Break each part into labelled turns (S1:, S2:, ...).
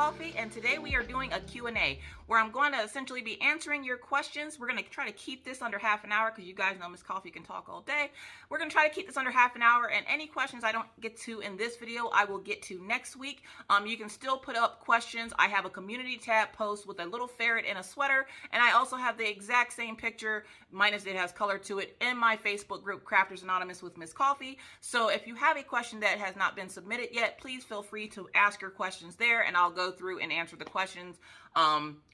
S1: Coffee, and today we are doing a Q&A where I'm going to essentially be answering your questions. We're going to try to keep this under half an hour because you guys know Miss Coffee can talk all day. We're going to try to keep this under half an hour, and any questions I don't get to in this video, I will get to next week. You can still put up questions. I have a community tab post with a little ferret in a sweater, and I also have the exact same picture, minus it has color to it, in my Facebook group, Crafters Anonymous with Miss Coffee. So if you have a question that has not been submitted yet, please feel free to ask your questions there, and I'll go through and answer the questions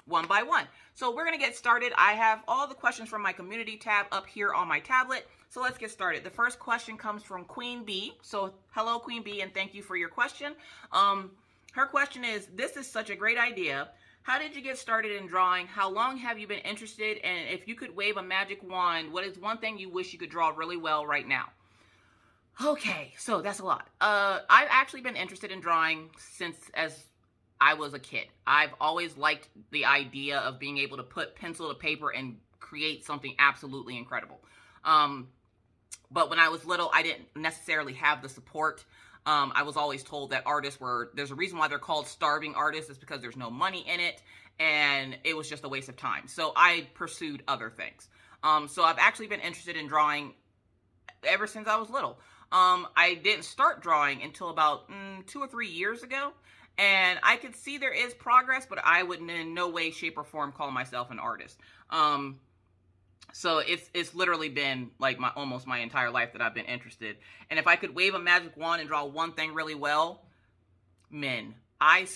S1: one by one. So we're going to get started. I have all the questions from my community tab up here on my tablet. So let's get started. The first question comes from Queen Bee. So hello, Queen Bee, and thank you for your question. Her question is, this is such a great idea. How did you get started in drawing? How long have you been interested? And if you could wave a magic wand, what is one thing you wish you could draw really well right now? Okay, so that's a lot. I've actually been interested in drawing since as I was a kid. I've always liked the idea of being able to put pencil to paper and create something absolutely incredible. But when I was little, I didn't necessarily have the support. I was always told that there's a reason why they're called starving artists, is because there's no money in it, and it was just a waste of time. So I pursued other things. So I've actually been interested in drawing ever since I was little. I didn't start drawing until about 2 or 3 years ago, and I could see there is progress, but I would in no way, shape, or form call myself an artist. So it's literally been like almost my entire life that I've been interested. And if I could wave a magic wand and draw one thing really well, men. I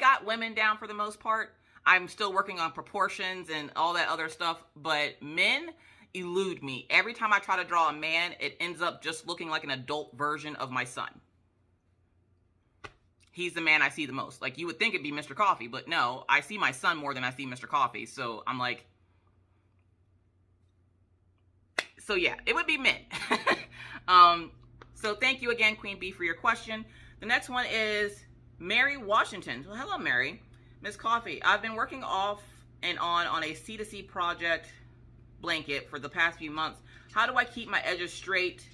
S1: got women down for the most part. I'm still working on proportions and all that other stuff, but men elude me. Every time I try to draw a man, it ends up just looking like an adult version of my son. He's the man I see the most. Like, you would think it'd be Mr. Coffee, but no, I see my son more than I see Mr. Coffee. So I'm like, so yeah, it would be men. So thank you again, Queen Bee, for your question. The next one is Mary Washington. Well, hello, Mary. Miss Coffee, I've been working off and on a C2C project blanket for the past few months. How do I keep my edges straight?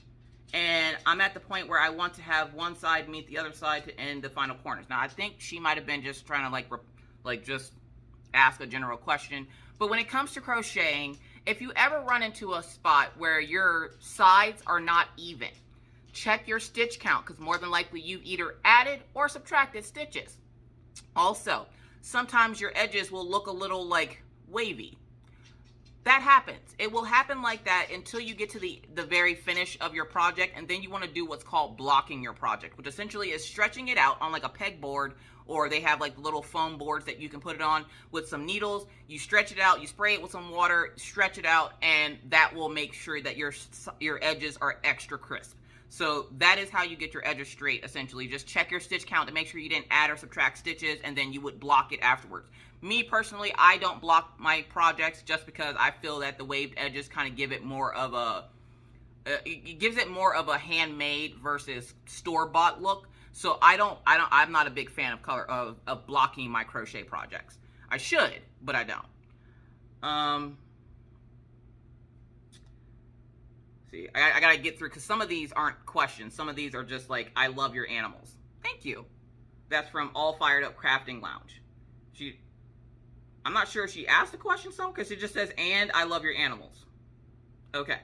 S1: And I'm at the point where I want to have one side meet the other side to end the final corners. Now, I think she might have been just trying to just ask a general question. But when it comes to crocheting, if you ever run into a spot where your sides are not even, check your stitch count, because more than likely you've either added or subtracted stitches. Also, sometimes your edges will look a little like wavy. That happens. It will happen like that until you get to the very finish of your project, and then you want to do what's called blocking your project, which essentially is stretching it out on like a pegboard, or they have like little foam boards that you can put it on with some needles. You stretch it out, you spray it with some water, stretch it out, and that will make sure that your edges are extra crisp. So that is how you get your edges straight, essentially. Just check your stitch count to make sure you didn't add or subtract stitches, and then you would block it afterwards. Me personally, I don't block my projects just because I feel that the waved edges kind of give it more of a, it gives it more of a handmade versus store-bought look. So I'm not a big fan of blocking my crochet projects. I should, but I don't. See, I gotta get through, because some of these aren't questions. Some of these are just like, I love your animals. Thank you. That's from All Fired Up Crafting Lounge. I'm not sure if she asked the question, because it just says, and I love your animals. Okay.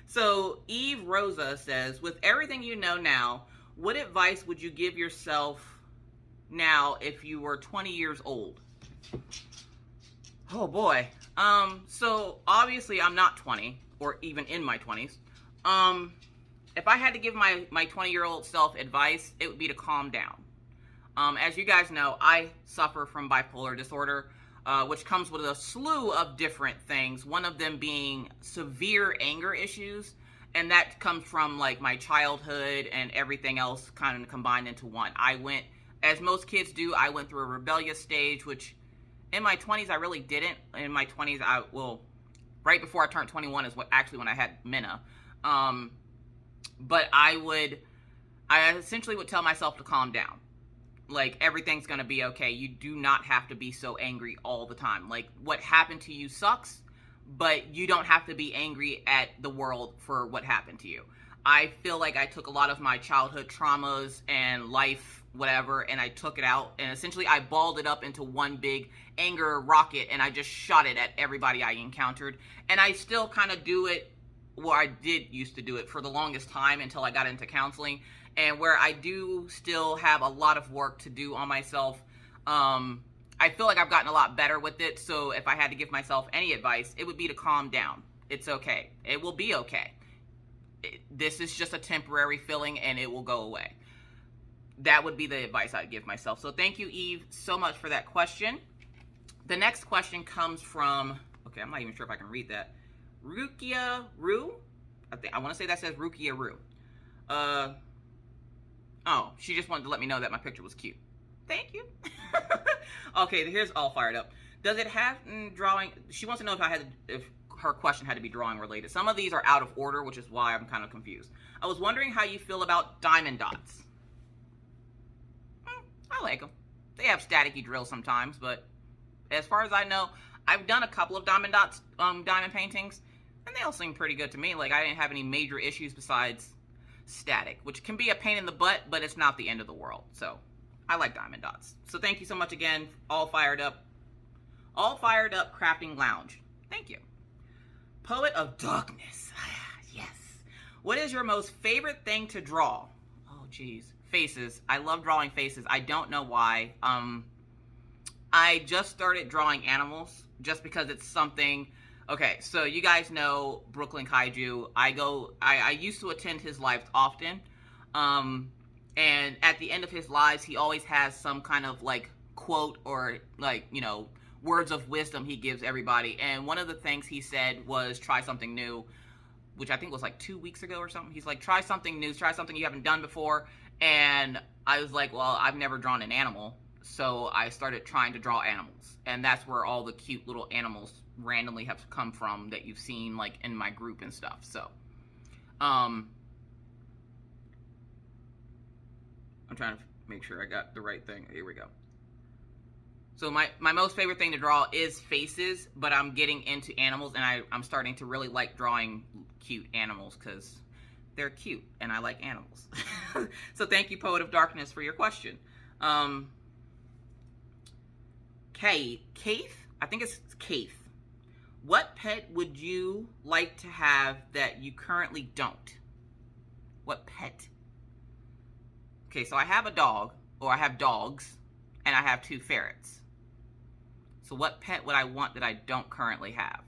S1: So Eve Rosa says, with everything you know now, what advice would you give yourself now if you were 20 years old? Oh boy. So obviously I'm not 20, or even in my 20s. If I had to give my 20-year-old self advice, it would be to calm down. As you guys know, I suffer from bipolar disorder, which comes with a slew of different things. One of them being severe anger issues. And that comes from like my childhood and everything else kind of combined into one. As most kids do, I went through a rebellious stage, which in my 20s, I really didn't. In my 20s, right before I turned 21 is when I had Minna. But I essentially would tell myself to calm down. Like, everything's gonna be okay. You do not have to be so angry all the time. Like, what happened to you sucks, but you don't have to be angry at the world for what happened to you. I feel like I took a lot of my childhood traumas and life whatever, and I took it out, and essentially I balled it up into one big anger rocket, and I just shot it at everybody I encountered. And I still kind of do it, well, I did used to do it for the longest time until I got into counseling, and where I do still have a lot of work to do on myself. I feel like I've gotten a lot better with it, so if I had to give myself any advice, it would be to calm down. It's okay. It will be okay. This is just a temporary feeling, and it will go away. That would be the advice I'd give myself. So thank you, Eve, so much for that question. The next question comes from, okay, I'm not even sure if I can read that. Rukia Rue? I want to say that says Rukia Rue. Oh, she just wanted to let me know that my picture was cute. Thank you. Okay, here's all fired up. Does it have drawing? She wants to know if her question had to be drawing related. Some of these are out of order, which is why I'm kind of confused. I was wondering how you feel about diamond dots. I like them. They have staticky drills sometimes, but as far as I know, I've done a couple of diamond dots, diamond paintings, and they all seem pretty good to me. Like, I didn't have any major issues besides static, which can be a pain in the butt, but it's not the end of the world. So I like diamond dots. So thank you so much again. All fired up crafting lounge. Thank you. Poet of Darkness. Yes. What is your most favorite thing to draw? Oh, geez. Faces. I love drawing faces. I don't know why. I just started drawing animals just because it's something. Okay, so you guys know Brooklyn Kaiju. I used to attend his lives often. And at the end of his lives, he always has some kind of like quote or like, you know, words of wisdom he gives everybody. And one of the things he said was try something new, which I think was like 2 weeks ago or something. He's like, try something new, try something you haven't done before. And I was like, well, I've never drawn an animal. So I started trying to draw animals. And that's where all the cute little animals randomly have come from that you've seen like in my group and stuff. So, I'm trying to make sure I got the right thing. Here we go. So my most favorite thing to draw is faces, but I'm getting into animals, and I'm starting to really like drawing cute animals because they're cute, and I like animals. So thank you, Poet of Darkness, for your question. Keith? I think it's Keith. What pet would you like to have that you currently don't? What pet? Okay, so I have a dog, or I have dogs, and I have 2 ferrets. So what pet would I want that I don't currently have?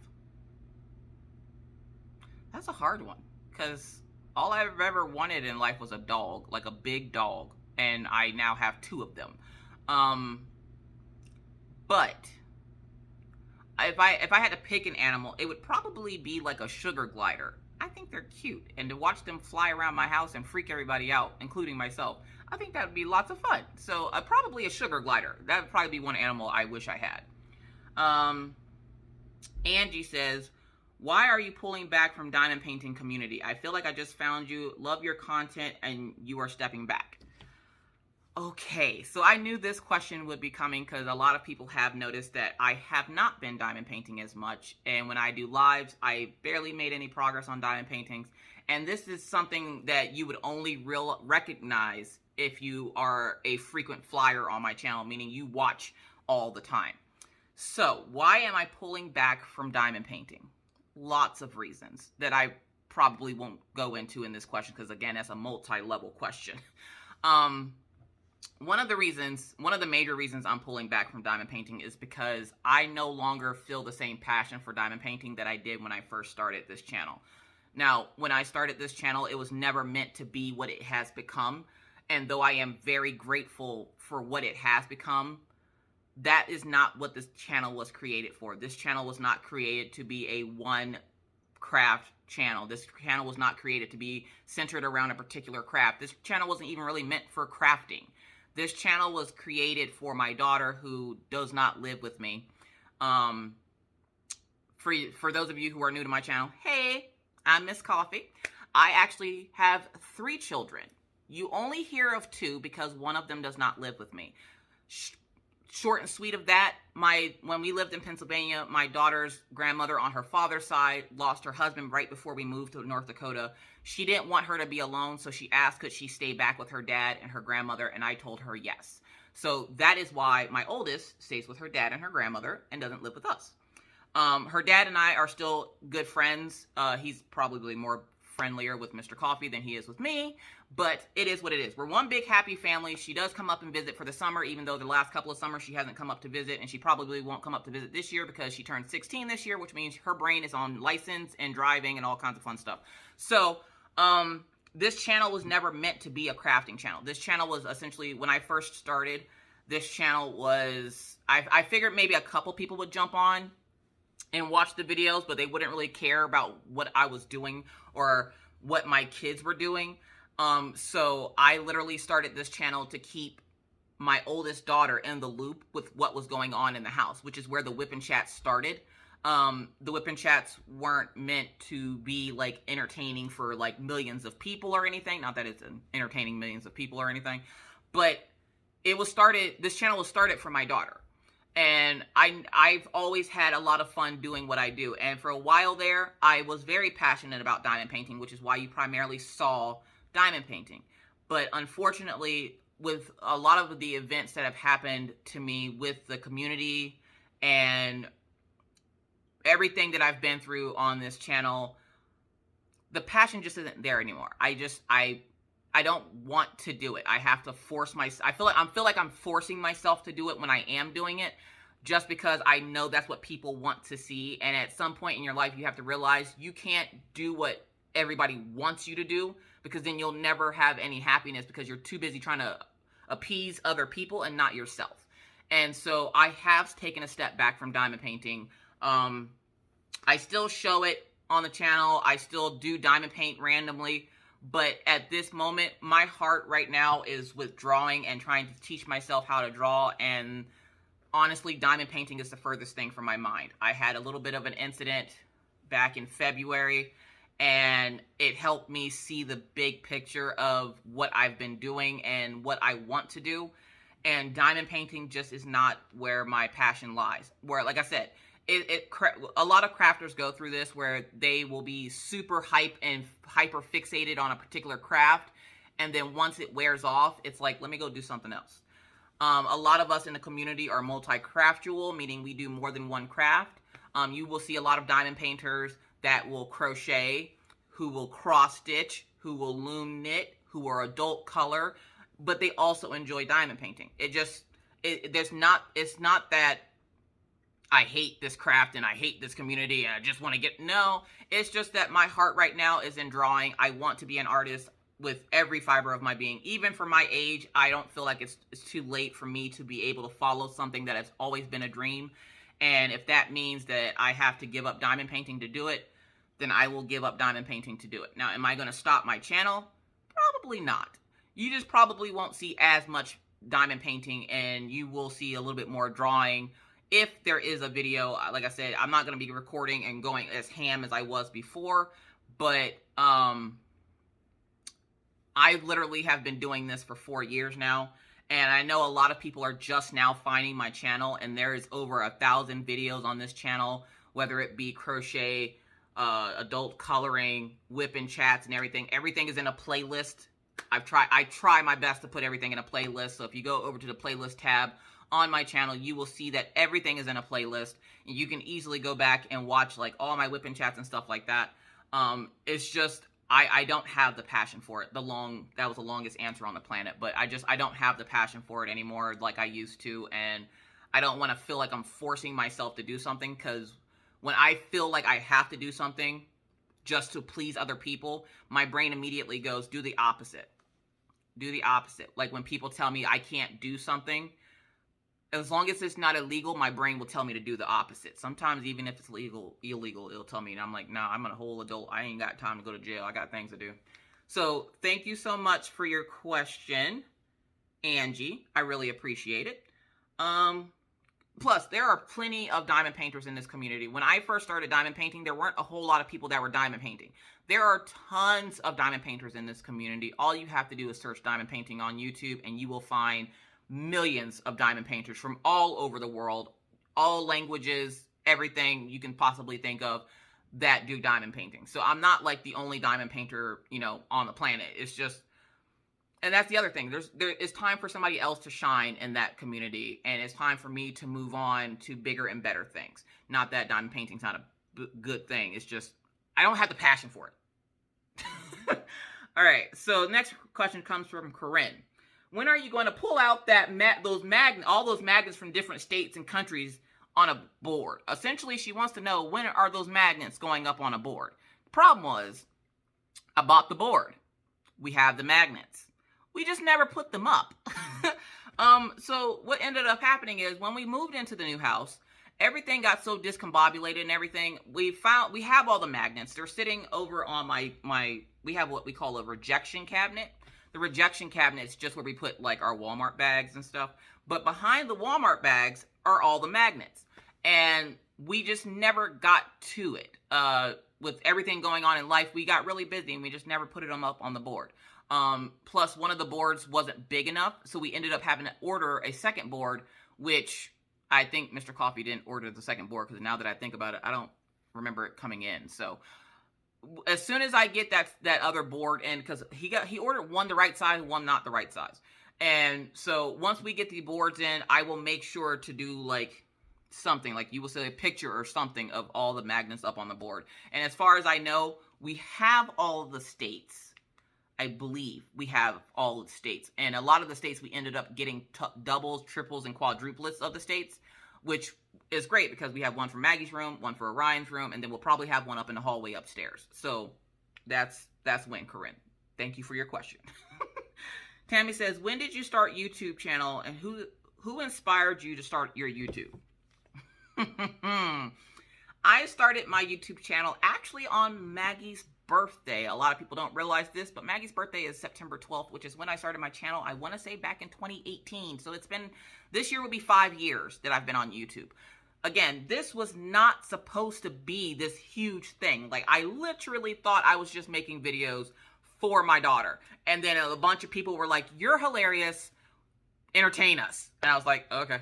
S1: That's a hard one, because all I've ever wanted in life was a dog, like a big dog, and I now have 2 of them. But if I had to pick an animal, it would probably be like a sugar glider. I think they're cute, and to watch them fly around my house and freak everybody out, including myself, I think that would be lots of fun. So probably a sugar glider. That would probably be one animal I wish I had. Angie says, why are you pulling back from diamond painting community? I feel like I just found you, love your content, and you are stepping back. Okay, so I knew this question would be coming because a lot of people have noticed that I have not been diamond painting as much. And when I do lives, I barely made any progress on diamond paintings. And this is something that you would only recognize if you are a frequent flyer on my channel, meaning you watch all the time. So why am I pulling back from diamond painting? Lots of reasons that I probably won't go into in this question because, again, that's a multi-level question. One of the major reasons I'm pulling back from diamond painting is because I no longer feel the same passion for diamond painting that I did when I first started this channel. Now, when I started this channel, it was never meant to be what it has become. And though I am very grateful for what it has become, that is not what this channel was created for. This channel was not created to be a one craft channel. This channel was not created to be centered around a particular craft. This channel wasn't even really meant for crafting. This channel was created for my daughter who does not live with me. For those of you who are new to my channel, hey, I'm Miss Coffee. I actually have 3 children. You only hear of 2 because one of them does not live with me. short and sweet of that, when we lived in Pennsylvania, my daughter's grandmother on her father's side lost her husband right before we moved to North Dakota. She didn't want her to be alone, so she asked could she stay back with her dad and her grandmother, and I told her yes. So that is why my oldest stays with her dad and her grandmother and doesn't live with us. Her dad and I are still good friends. He's probably more friendlier with Mr. Coffee than he is with me, but it is what it is. We're one big happy family. She does come up and visit for the summer, even though the last couple of summers she hasn't come up to visit, and she probably won't come up to visit this year because she turned 16 this year, which means her brain is on license and driving and all kinds of fun stuff. So, this channel was never meant to be a crafting channel. This channel was essentially, when I first started, this channel was, I figured maybe a couple people would jump on and watch the videos, but they wouldn't really care about what I was doing or what my kids were doing. So I literally started this channel to keep my oldest daughter in the loop with what was going on in the house, which is where the whip and chats started. The whip and chats weren't meant to be like entertaining for like millions of people or anything. Not that it's entertaining millions of people or anything, but this channel was started for my daughter. And I've always had a lot of fun doing what I do. And for a while there, I was very passionate about diamond painting, which is why you primarily saw diamond painting. But unfortunately, with a lot of the events that have happened to me with the community and everything that I've been through on this channel, the passion just isn't there anymore. I don't want to do it. I have to force myself. I feel like I'm forcing myself to do it when I am doing it, just because I know that's what people want to see. And at some point in your life, you have to realize you can't do what everybody wants you to do, because then you'll never have any happiness because you're too busy trying to appease other people and not yourself. And so I have taken a step back from diamond painting. I still show it on the channel. I still do diamond paint randomly. But at this moment, my heart right now is with drawing and trying to teach myself how to draw. And honestly, diamond painting is the furthest thing from my mind. I had a little bit of an incident back in February, and it helped me see the big picture of what I've been doing and what I want to do. And diamond painting just is not where my passion lies. Where, like I said, a lot of crafters go through this where they will be super hype and hyper fixated on a particular craft, and then once it wears off, it's like, let me go do something else. A lot of us in the community are multi-craftual, meaning we do more than one craft. You will see a lot of diamond painters that will crochet, who will cross stitch, who will loom knit, who are adult color, but they also enjoy diamond painting. It's not that I hate this craft and I hate this community and I just want to no, it's just that my heart right now is in drawing. I want to be an artist with every fiber of my being. Even for my age, I don't feel like it's too late for me to be able to follow something that has always been a dream. And if that means that I have to give up diamond painting to do it, then I will give up diamond painting to do it. Now, am I going to stop my channel? Probably not. You just probably won't see as much diamond painting, and you will see a little bit more drawing. If there is a video, like I said, I'm not going to be recording and going as ham as I was before, but I literally have been doing this for 4 years now, and I know a lot of people are just now finding my channel, and there is over 1,000 videos on this channel, whether it be crochet, adult coloring, whip and chats, and everything. Everything is in a playlist. I try my best to put everything in a playlist, so if you go over to the playlist tab on my channel, you will see that everything is in a playlist, and you can easily go back and watch like all my whip and chats and stuff like that. It's just, I don't have the passion for it. That was the longest answer on the planet, but I don't have the passion for it anymore like I used to, and I don't want to feel like I'm forcing myself to do something, because when I feel like I have to do something just to please other people, my brain immediately goes, do the opposite. Do the opposite. Like when people tell me I can't do something, as long as it's not illegal, my brain will tell me to do the opposite. Sometimes even if it's illegal, it'll tell me, and I'm like, nah, I'm a whole adult. I ain't got time to go to jail. I got things to do. So thank you so much for your question, Angie. I really appreciate it. Plus, there are plenty of diamond painters in this community. When I first started diamond painting, there weren't a whole lot of people that were diamond painting. There are tons of diamond painters in this community. All you have to do is search diamond painting on YouTube, and you will find millions of diamond painters from all over the world, all languages, everything you can possibly think of that do diamond painting. So I'm not like the only diamond painter, you know, on the planet. It's just, and that's the other thing. There is time for somebody else to shine in that community, and it's time for me to move on to bigger and better things. Not that diamond painting's not a good thing. It's just I don't have the passion for it. All right. So next question comes from Corinne. When are you going to pull out all those magnets from different states and countries on a board? Essentially, she wants to know, when are those magnets going up on a board? The problem was, I bought the board. We have the magnets. We just never put them up. So what ended up happening is, when we moved into the new house, everything got so discombobulated and everything. We have all the magnets. They're sitting over on we have what we call a rejection cabinet. The rejection cabinet is just where we put like our Walmart bags and stuff. But behind the Walmart bags are all the magnets. And we just never got to it. With everything going on in life, we got really busy and we just never put them up on the board. Plus, one of the boards wasn't big enough, so we ended up having to order a second board, which I think Mr. Coffee didn't order the second board, because now that I think about it, I don't remember it coming in. So as soon as I get that other board in, because he ordered one the right size, one not the right size. And so once we get the boards in, I will make sure to do like something, like you will see a picture or something of all the magnets up on the board. And as far as I know, we have all the states. I believe we have all of the states. And a lot of the states, we ended up getting doubles, triples, and quadruplets of the states, which is great because we have one for Maggie's room, one for Orion's room, and then we'll probably have one up in the hallway upstairs. So that's when, Corinne. Thank you for your question. Tammy says, when did you start YouTube channel, and who inspired you to start your YouTube? I started my YouTube channel actually on Maggie's birthday. A lot of people don't realize this, but Maggie's birthday is September 12th, which is when I started my channel. I want to say back in 2018. So this year will be 5 years that I've been on YouTube. Again, this was not supposed to be this huge thing. Like, I literally thought I was just making videos for my daughter. And then a bunch of people were like, you're hilarious, entertain us. And I was like, okay.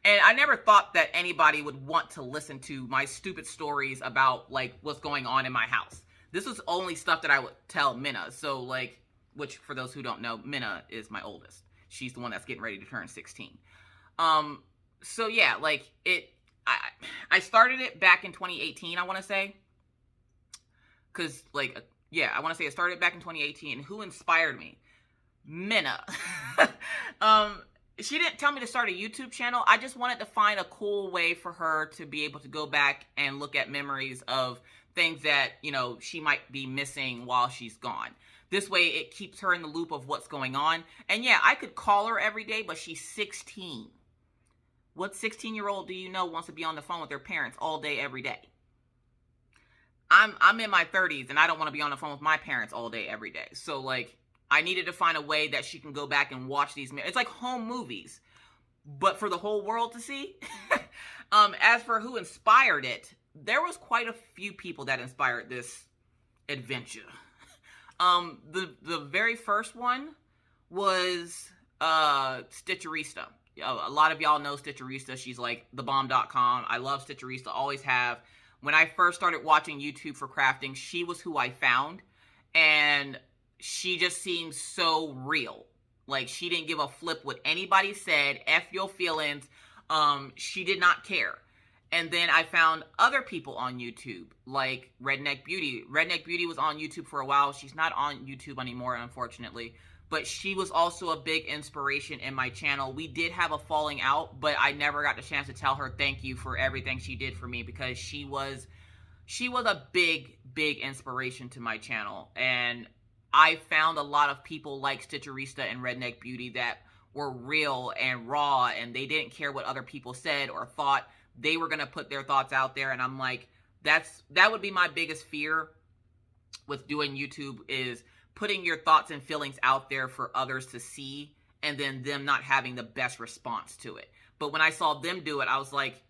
S1: And I never thought that anybody would want to listen to my stupid stories about like what's going on in my house. This was only stuff that I would tell Minna. So like, which for those who don't know, Minna is my oldest. She's the one that's getting ready to turn 16. So yeah, like I started it back in 2018, I want to say. Cause like, yeah, I want to say it started back in 2018. Who inspired me? Minna. She didn't tell me to start a YouTube channel. I just wanted to find a cool way for her to be able to go back and look at memories of things that, you know, she might be missing while she's gone. This way it keeps her in the loop of what's going on. And yeah, I could call her every day, but she's 16. What 16-year-old do you know wants to be on the phone with their parents all day, every day? I'm in my 30s and I don't want to be on the phone with my parents all day, every day. So like, I needed to find a way that she can go back and watch these. It's like home movies, but for the whole world to see. As for who inspired it, there was quite a few people that inspired this adventure. The very first one was Stitcherista. A lot of y'all know Stitcherista. She's like thebomb.com. I love Stitcherista, always have. When I first started watching YouTube for crafting, she was who I found. And she just seems so real. Like, she didn't give a flip what anybody said. F your feelings. She did not care. And then I found other people on YouTube, like Redneck Beauty. Redneck Beauty was on YouTube for a while. She's not on YouTube anymore, unfortunately. But she was also a big inspiration in my channel. We did have a falling out, but I never got the chance to tell her thank you for everything she did for me, because she was a big, big inspiration to my channel. And I found a lot of people like Stitcherista and Redneck Beauty that were real and raw, and they didn't care what other people said or thought. They were going to put their thoughts out there, and I'm like, that would be my biggest fear with doing YouTube, is putting your thoughts and feelings out there for others to see, and then them not having the best response to it. But when I saw them do it, I was like,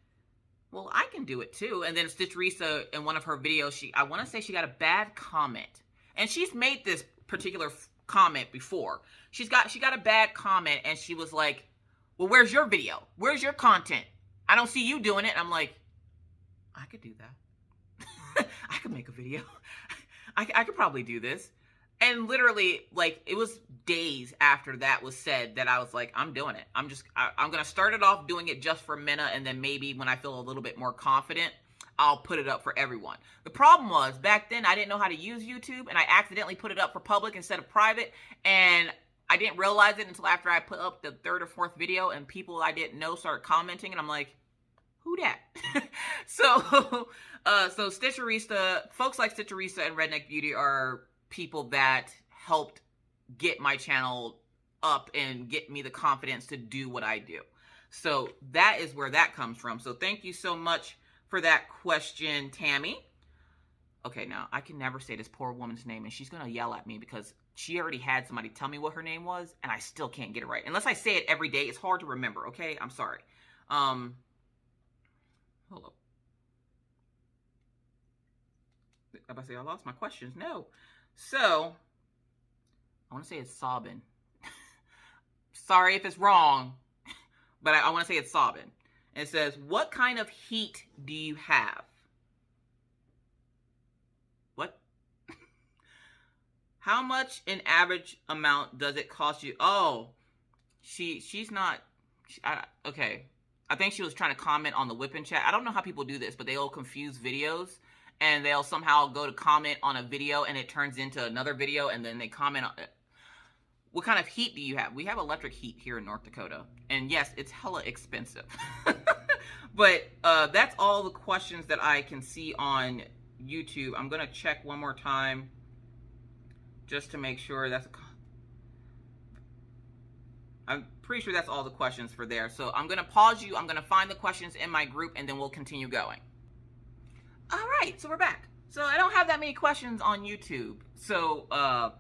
S1: well, I can do it too. And then Stitcherista, in one of her videos, I want to say she got a bad comment. And she's made this particular comment before. She got a bad comment, and she was like, well, where's your video? Where's your content? I don't see you doing it. And I'm like, I could do that. I could make a video. I could probably do this. And literally, like, it was days after that was said that I was like, I'm doing it. I'm going to start it off doing it just for Minna, and then maybe when I feel a little bit more confident, I'll put it up for everyone. The problem was, back then, I didn't know how to use YouTube, and I accidentally put it up for public instead of private, and I didn't realize it until after I put up the 3rd or 4th video, and people I didn't know started commenting, and I'm like, who that? So Stitcherista, folks like Stitcherista and Redneck Beauty are people that helped get my channel up and get me the confidence to do what I do. So that is where that comes from. So thank you so much for that question, Tammy. Okay, now I can never say this poor woman's name, and she's going to yell at me because she already had somebody tell me what her name was, and I still can't get it right. Unless I say it every day, it's hard to remember, okay? I'm sorry. Hold up. I'm about to say I lost my questions. No. So, I want to say it's Sabin. Sorry if it's wrong, but I want to say it's Sabin. It says, what kind of heat do you have? What? How much in average amount does it cost you? Oh, she's not, okay. I think she was trying to comment on the whipping chat. I don't know how people do this, but they all confuse videos, and they'll somehow go to comment on a video, and it turns into another video, and then they comment on it. What kind of heat do you have? We have electric heat here in North Dakota, and yes, it's hella expensive. But that's all the questions that I can see on YouTube. I'm going to check one more time just to make sure that's... I'm pretty sure that's all the questions for there. So I'm going to pause you. I'm going to find the questions in my group, and then we'll continue going. All right, so we're back. So I don't have that many questions on YouTube. So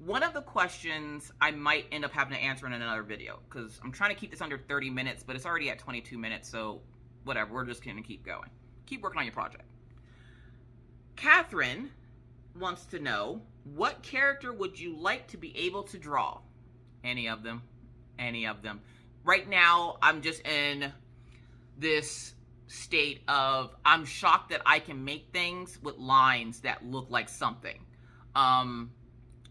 S1: one of the questions I might end up having to answer in another video, because I'm trying to keep this under 30 minutes, but it's already at 22 minutes. So whatever, we're just going to keep going. Keep working on your project. Catherine wants to know, what character would you like to be able to draw? Any of them. Any of them. Right now, I'm just in this state of, I'm shocked that I can make things with lines that look like something.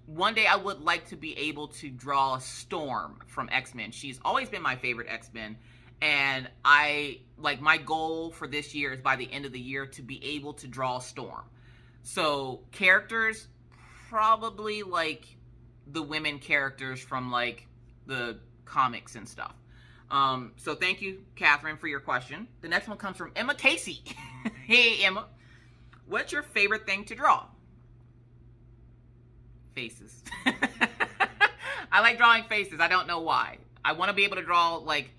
S1: One day I would like to be able to draw Storm from X-Men. She's always been my favorite X-Men, and my goal for this year is by the end of the year to be able to draw Storm. So characters, probably like the women characters from like the comics and stuff. So thank you, Catherine, for your question. The next one comes from Emma Casey. Hey, Emma. What's your favorite thing to draw? Faces. I like drawing faces. I don't know why. I want to be able to draw like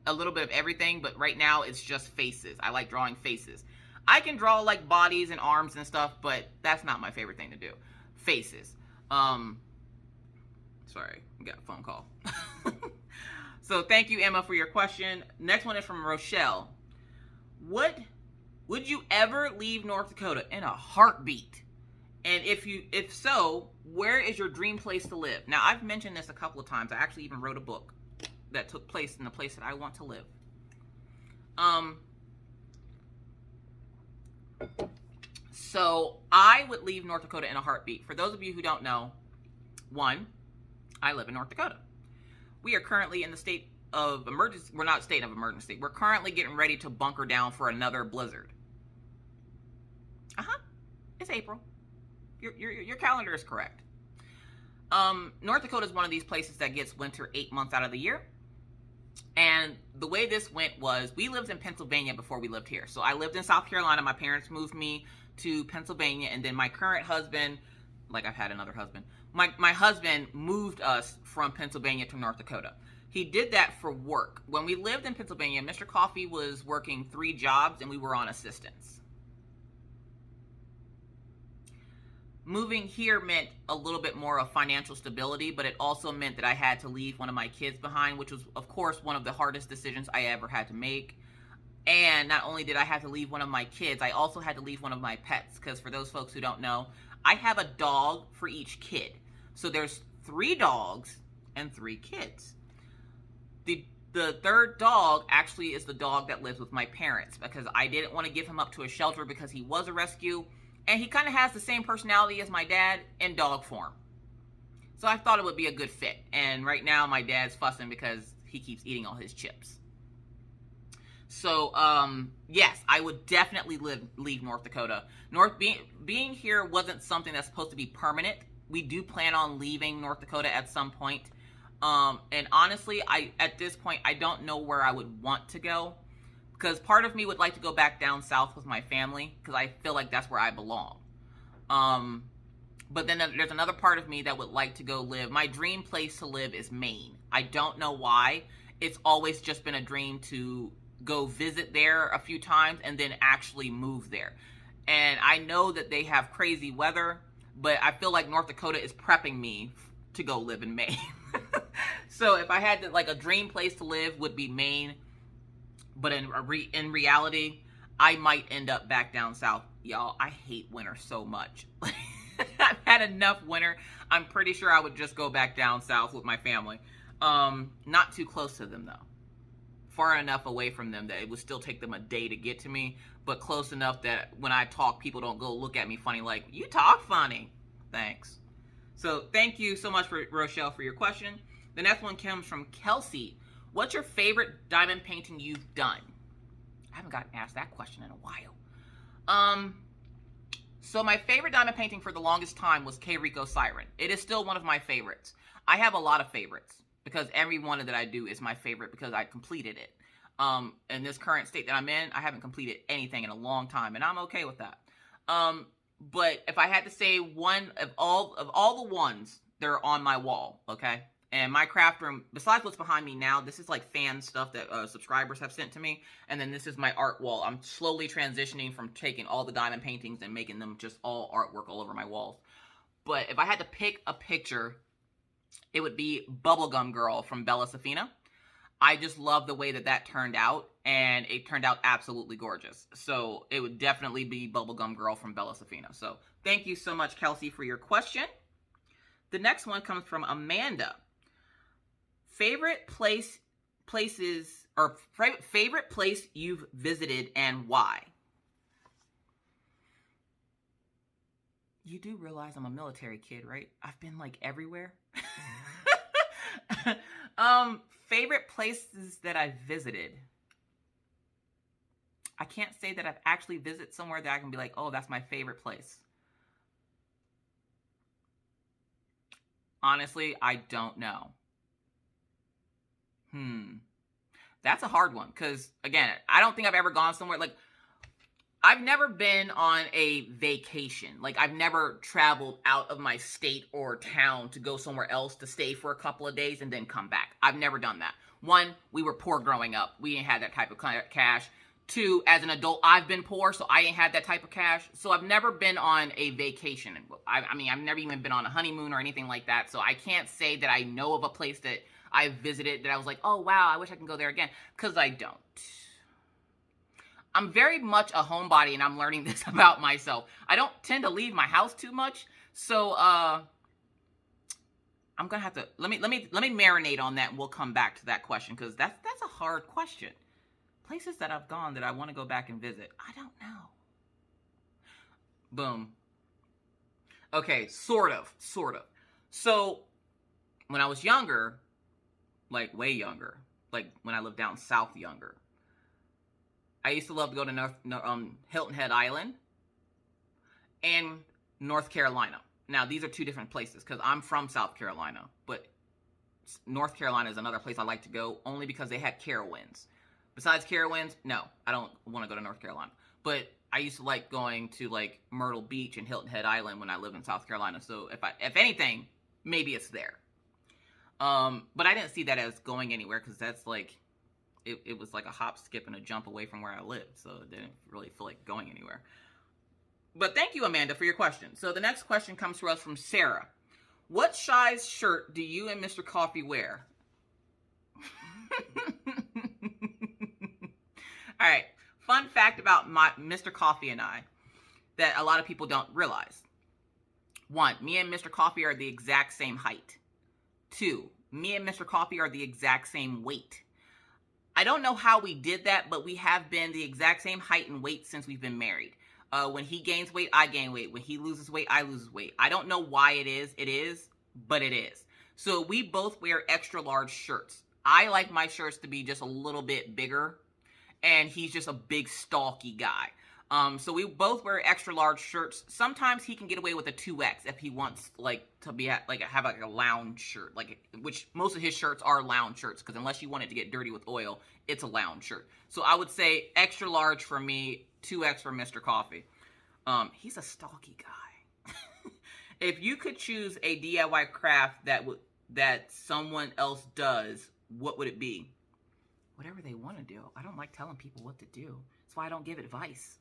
S1: a little bit of everything, but right now it's just faces. I like drawing faces. I can draw like bodies and arms and stuff, but that's not my favorite thing to do. Faces. Sorry, I got a phone call. So thank you, Emma, for your question. Next one is from Rochelle. Would you ever leave North Dakota? In a heartbeat. And if so, where is your dream place to live? Now, I've mentioned this a couple of times. I actually even wrote a book that took place in the place that I want to live. So I would leave North Dakota in a heartbeat. For those of you who don't know, one, I live in North Dakota. We are currently in the state of emergency. We're not state of emergency. We're currently getting ready to bunker down for another blizzard. It's April. Your calendar is correct. North Dakota is one of these places that gets winter 8 months out of the year. And the way this went was, we lived in Pennsylvania before we lived here. So I lived in South Carolina. My parents moved me to Pennsylvania. And then my current husband, like I've had another husband, my husband moved us from Pennsylvania to North Dakota. He did that for work. When we lived in Pennsylvania, Mr. Coffee was working 3 jobs and we were on assistance. Moving here meant a little bit more of financial stability, but it also meant that I had to leave one of my kids behind, which was, of course, one of the hardest decisions I ever had to make. And not only did I have to leave one of my kids, I also had to leave one of my pets, because for those folks who don't know, I have a dog for each kid. So there's 3 dogs and 3 kids. The third dog actually is the dog that lives with my parents, because I didn't want to give him up to a shelter because he was a rescue, and he kind of has the same personality as my dad in dog form. So I thought it would be a good fit. And right now my dad's fussing because he keeps eating all his chips. So, yes, I would definitely leave North Dakota. Being here wasn't something that's supposed to be permanent. We do plan on leaving North Dakota at some point. And honestly, at this point, I don't know where I would want to go, because part of me would like to go back down south with my family, because I feel like that's where I belong. But then there's another part of me that would like to go live. My dream place to live is Maine. I don't know why. It's always just been a dream to go visit there a few times and then actually move there. And I know that they have crazy weather, but I feel like North Dakota is prepping me to go live in Maine. So if I had to, like, a dream place to live would be Maine, but in reality, I might end up back down south. Y'all, I hate winter so much. I've had enough winter. I'm pretty sure I would just go back down south with my family. Not too close to them, though. Far enough away from them that it would still take them a day to get to me, but close enough that when I talk, people don't go look at me funny like, you talk funny. Thanks. So thank you so much, Rochelle, for your question. The next one comes from Kelsey. What's your favorite diamond painting you've done? I haven't gotten asked that question in a while. So my favorite diamond painting for the longest time was K. Rico Siren. It is still one of my favorites. I have a lot of favorites because every one that I do is my favorite because I completed it. In this current state that I'm in, I haven't completed anything in a long time, and I'm okay with that. But if I had to say one of all the ones, they're on my wall, okay? And my craft room, besides what's behind me now, this is like fan stuff that subscribers have sent to me. And then this is my art wall. I'm slowly transitioning from taking all the diamond paintings and making them just all artwork all over my walls. But if I had to pick a picture, it would be Bubblegum Girl from Bella Safina. I just love the way that turned out, and it turned out absolutely gorgeous. So it would definitely be Bubblegum Girl from Bella Safina. So thank you so much, Kelsey, for your question. The next one comes from Amanda. Favorite place you've visited and why? You do realize I'm a military kid, right? I've been like everywhere. Favorite places that I've visited. I can't say that I've actually visited somewhere that I can be like, oh, that's my favorite place. Honestly, I don't know. That's a hard one, because again, I don't think I've ever gone somewhere like, I've never been on a vacation. Like, I've never traveled out of my state or town to go somewhere else to stay for a couple of days and then come back. I've never done that. One, we were poor growing up. We didn't have that type of cash. Two, as an adult, I've been poor, so I ain't had that type of cash. So I've never been on a vacation. I mean, I've never even been on a honeymoon or anything like that. So I can't say that I know of a place that I visited that I was like, oh, wow, I wish I could go there again. Because I don't. I'm very much a homebody, and I'm learning this about myself. I don't tend to leave my house too much. So I'm going to have to, let me marinate on that, and we'll come back to that question, because that's a hard question. Places that I've gone that I want to go back and visit. I don't know. Boom. Okay, sort of. So when I was younger, like way younger, like when I lived down south younger, I used to love to go to Hilton Head Island and North Carolina. Now, these are two different places because I'm from South Carolina, but North Carolina is another place I like to go only because they had Carowinds. Besides Carowinds, no, I don't want to go to North Carolina. But I used to like going to like Myrtle Beach and Hilton Head Island when I lived in South Carolina. So if anything, maybe it's there. But I didn't see that as going anywhere because that's like, it was like a hop, skip, and a jump away from where I lived. So it didn't really feel like going anywhere. But thank you, Amanda, for your question. So the next question comes to us from Sarah. What size shirt do you and Mr. Coffee wear? All right. Fun fact about Mr. Coffee and I that a lot of people don't realize. One, me and Mr. Coffee are the exact same height. 2, me and Mr. Coffee are the exact same weight. I don't know how we did that, but we have been the exact same height and weight since we've been married. When he gains weight, I gain weight. When he loses weight, I lose weight. I don't know why it is, but it is. So we both wear extra large shirts. I like my shirts to be just a little bit bigger, and he's just a big stalky guy. So we both wear extra large shirts. Sometimes he can get away with a 2X if he wants to be have a lounge shirt, which most of his shirts are lounge shirts, because unless you want it to get dirty with oil, it's a lounge shirt. So I would say extra large for me, 2X for Mr. Coffee. He's a stalky guy. If you could choose a DIY craft that someone else does, what would it be? Whatever they want to do. I don't like telling people what to do. That's why I don't give advice.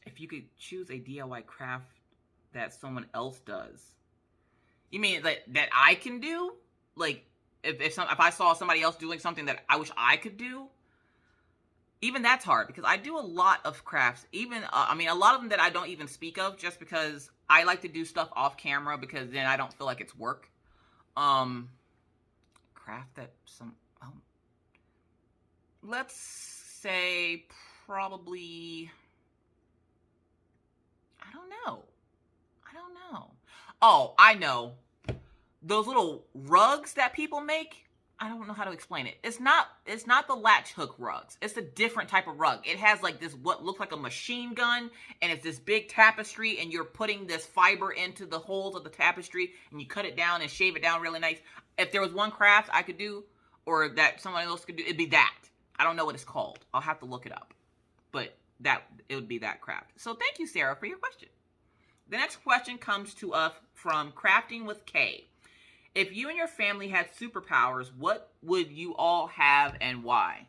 S1: If you could choose a DIY craft that someone else does, you mean that I can do? Like, if I saw somebody else doing something that I wish I could do, even that's hard, because I do a lot of crafts. Even a lot of them that I don't even speak of, just because I like to do stuff off camera, because then I don't feel like it's work. Craft that let's say probably, I don't know. Oh, I know. Those little rugs that people make, I don't know how to explain it. It's not the latch hook rugs. It's a different type of rug. It has like this, what looks like a machine gun, and it's this big tapestry, and you're putting this fiber into the holes of the tapestry, and you cut it down and shave it down really nice. If there was one craft I could do, or that someone else could do, it'd be that. I don't know what it's called. I'll have to look it up. But it would be that craft. So thank you, Sarah, for your question. The next question comes to us from Crafting with K. If you and your family had superpowers, what would you all have and why?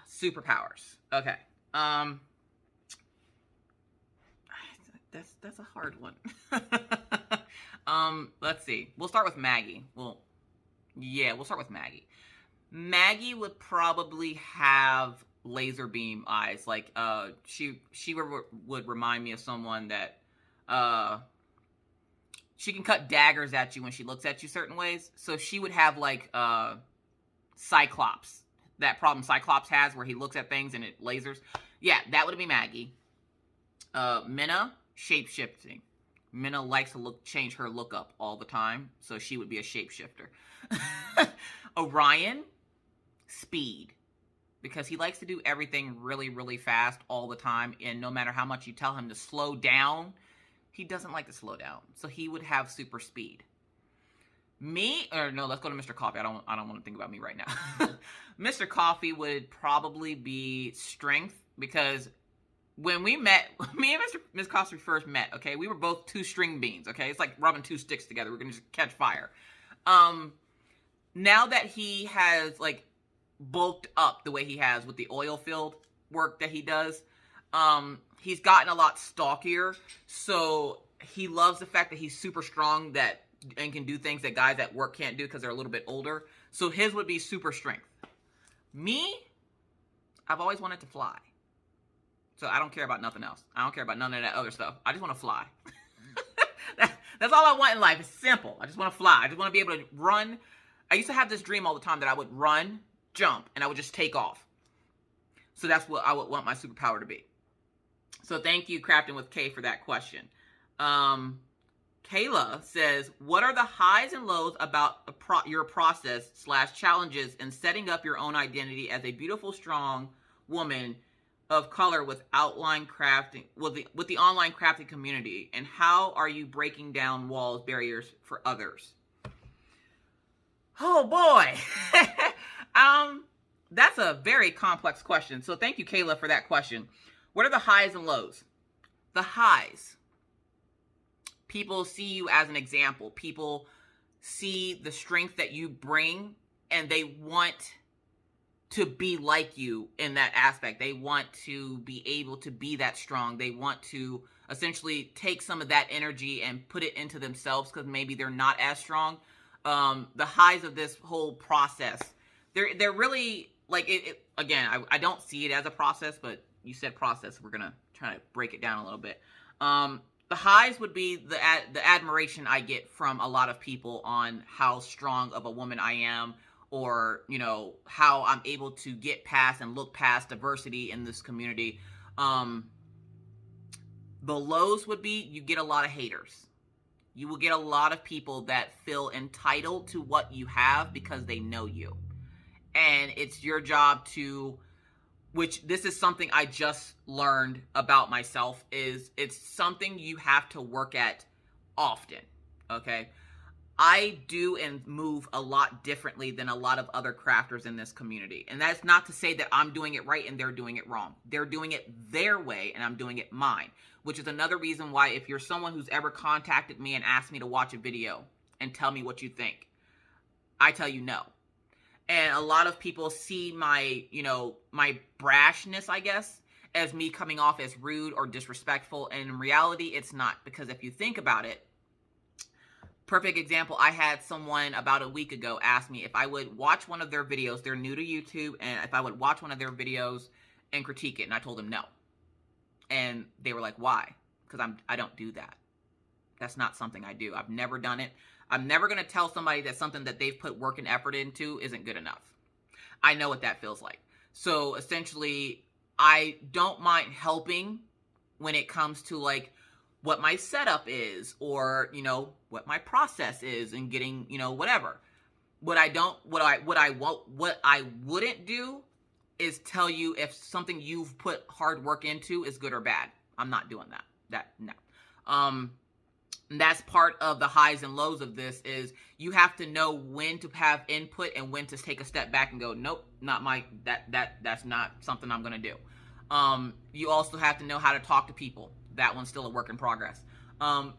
S1: Superpowers. Okay. That's a hard one. Let's see. We'll start with Maggie. We'll start with Maggie. Maggie would probably have laser beam eyes. Like, she would remind me of someone that, she can cut daggers at you when she looks at you certain ways. So she would have like, Cyclops. That problem Cyclops has where he looks at things and it lasers. Yeah, that would be Maggie. Minna, shape-shifting. Minna likes to change her look up all the time, so she would be a shapeshifter. Orion, speed. Because he likes to do everything really, really fast all the time, and no matter how much you tell him to slow down, he doesn't like to slow down. So he would have super speed. Me, or no, let's go to Mr. Coffee. I don't want to think about me right now. Mr. Coffee would probably be strength, because when we met, me and Mr. Coffee first met, okay, we were both 2 string beans, okay? It's like rubbing 2 sticks together. We're going to just catch fire. Now that he has, like, bulked up the way he has with the oil field work that he does, he's gotten a lot stalkier, so he loves the fact that he's super strong and can do things that guys at work can't do because they're a little bit older. So his would be super strength. Me, I've always wanted to fly. So I don't care about nothing else. I don't care about none of that other stuff. I just want to fly. That's all I want in life. It's simple. I just want to fly. I just want to be able to run. I used to have this dream all the time that I would run, jump, and I would just take off. So that's what I would want my superpower to be. So thank you, Crafting with K, for that question. Kayla says, what are the highs and lows about your process / challenges in setting up your own identity as a beautiful, strong woman of color with online crafting, with the online crafting community, and how are you breaking down walls, barriers for others? Oh boy. That's a very complex question. So thank you, Kayla, for that question. What are the highs and lows? The highs. People see you as an example. People see the strength that you bring, and they want to be like you in that aspect. They want to be able to be that strong. They want to essentially take some of that energy and put it into themselves because maybe they're not as strong. The highs of this whole process, they're really like it. Again, I don't see it as a process, but you said process. We're gonna try to break it down a little bit. The highs would be the admiration I get from a lot of people on how strong of a woman I am, or, you know, how I'm able to get past and look past diversity in this community. The lows would be you get a lot of haters. You will get a lot of people that feel entitled to what you have because they know you. And it's your job to, which this is something I just learned about myself, is it's something you have to work at often, okay? I do and move a lot differently than a lot of other crafters in this community. And that's not to say that I'm doing it right and they're doing it wrong. They're doing it their way and I'm doing it mine, which is another reason why if you're someone who's ever contacted me and asked me to watch a video and tell me what you think, I tell you no. And a lot of people see my, you know, my brashness, I guess, as me coming off as rude or disrespectful. And in reality, it's not. Because if you think about it, perfect example, I had someone about a week ago ask me if I would watch one of their videos. They're new to YouTube. And if I would watch one of their videos and critique it. And I told them no. And they were like, why? Because I don't do that. That's not something I do. I've never done it. I'm never going to tell somebody that something that they've put work and effort into isn't good enough. I know what that feels like. So essentially, I don't mind helping when it comes to like what my setup is, or, you know, what my process is and getting, you know, whatever. What I wouldn't do is tell you if something you've put hard work into is good or bad. I'm not doing that. No. And that's part of the highs and lows of this, is you have to know when to have input and when to take a step back and go, nope, that's not something I'm going to do. You also have to know how to talk to people. That one's still a work in progress.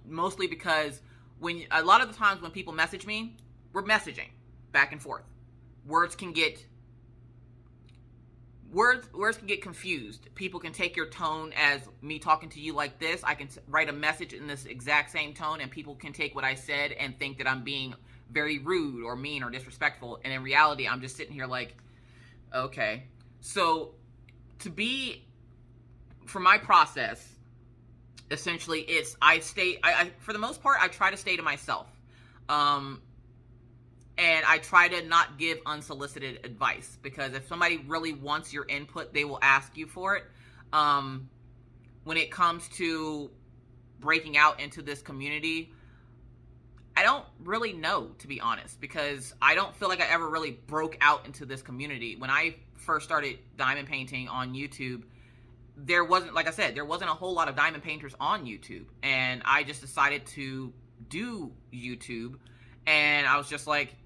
S1: Mostly because a lot of the times when people message me, we're messaging back and forth. Words can get confused. People can take your tone as me talking to you like this. I can write a message in this exact same tone, and people can take what I said and think that I'm being very rude or mean or disrespectful. And in reality, I'm just sitting here like, okay. So for my process, essentially it's, I for the most part, I try to stay to myself. And I try to not give unsolicited advice, because if somebody really wants your input, they will ask you for it. When it comes to breaking out into this community, I don't really know, to be honest, because I don't feel like I ever really broke out into this community. When I first started diamond painting on YouTube, there wasn't, like I said, there wasn't a whole lot of diamond painters on YouTube. And I just decided to do YouTube. And I was just like,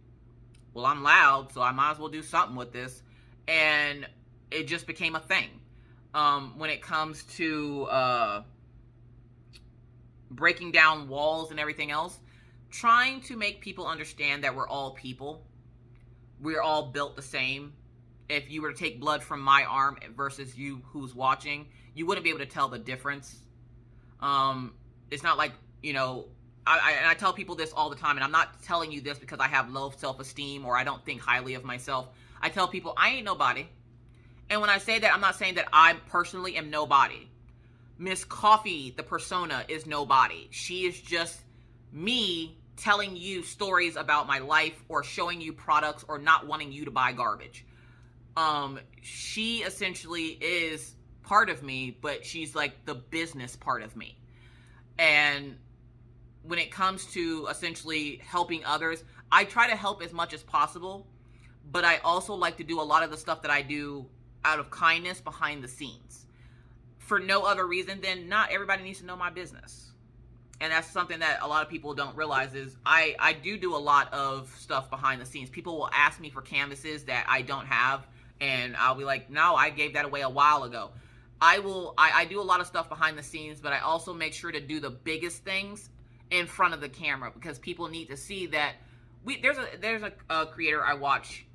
S1: well, I'm loud, so I might as well do something with this. And it just became a thing. When it comes to breaking down walls and everything else, trying to make people understand that we're all people. We're all built the same. If you were to take blood from my arm versus you who's watching, you wouldn't be able to tell the difference. It's not like, you know, I tell people this all the time, and I'm not telling you this because I have low self-esteem or I don't think highly of myself. I tell people I ain't nobody. And when I say that, I'm not saying that I personally am nobody. Miss Coffee, the persona, is nobody. She is just me telling you stories about my life, or showing you products, or not wanting you to buy garbage. She essentially is part of me, but she's like the business part of me. And when it comes to essentially helping others, I try to help as much as possible, but I also like to do a lot of the stuff that I do out of kindness behind the scenes, for no other reason than not everybody needs to know my business. And that's something that a lot of people don't realize, is I do a lot of stuff behind the scenes. People will ask me for canvases that I don't have, and I'll be like, no, I gave that away a while ago. I do a lot of stuff behind the scenes, but I also make sure to do the biggest things in front of the camera, because people need to see that there's a creator I watch,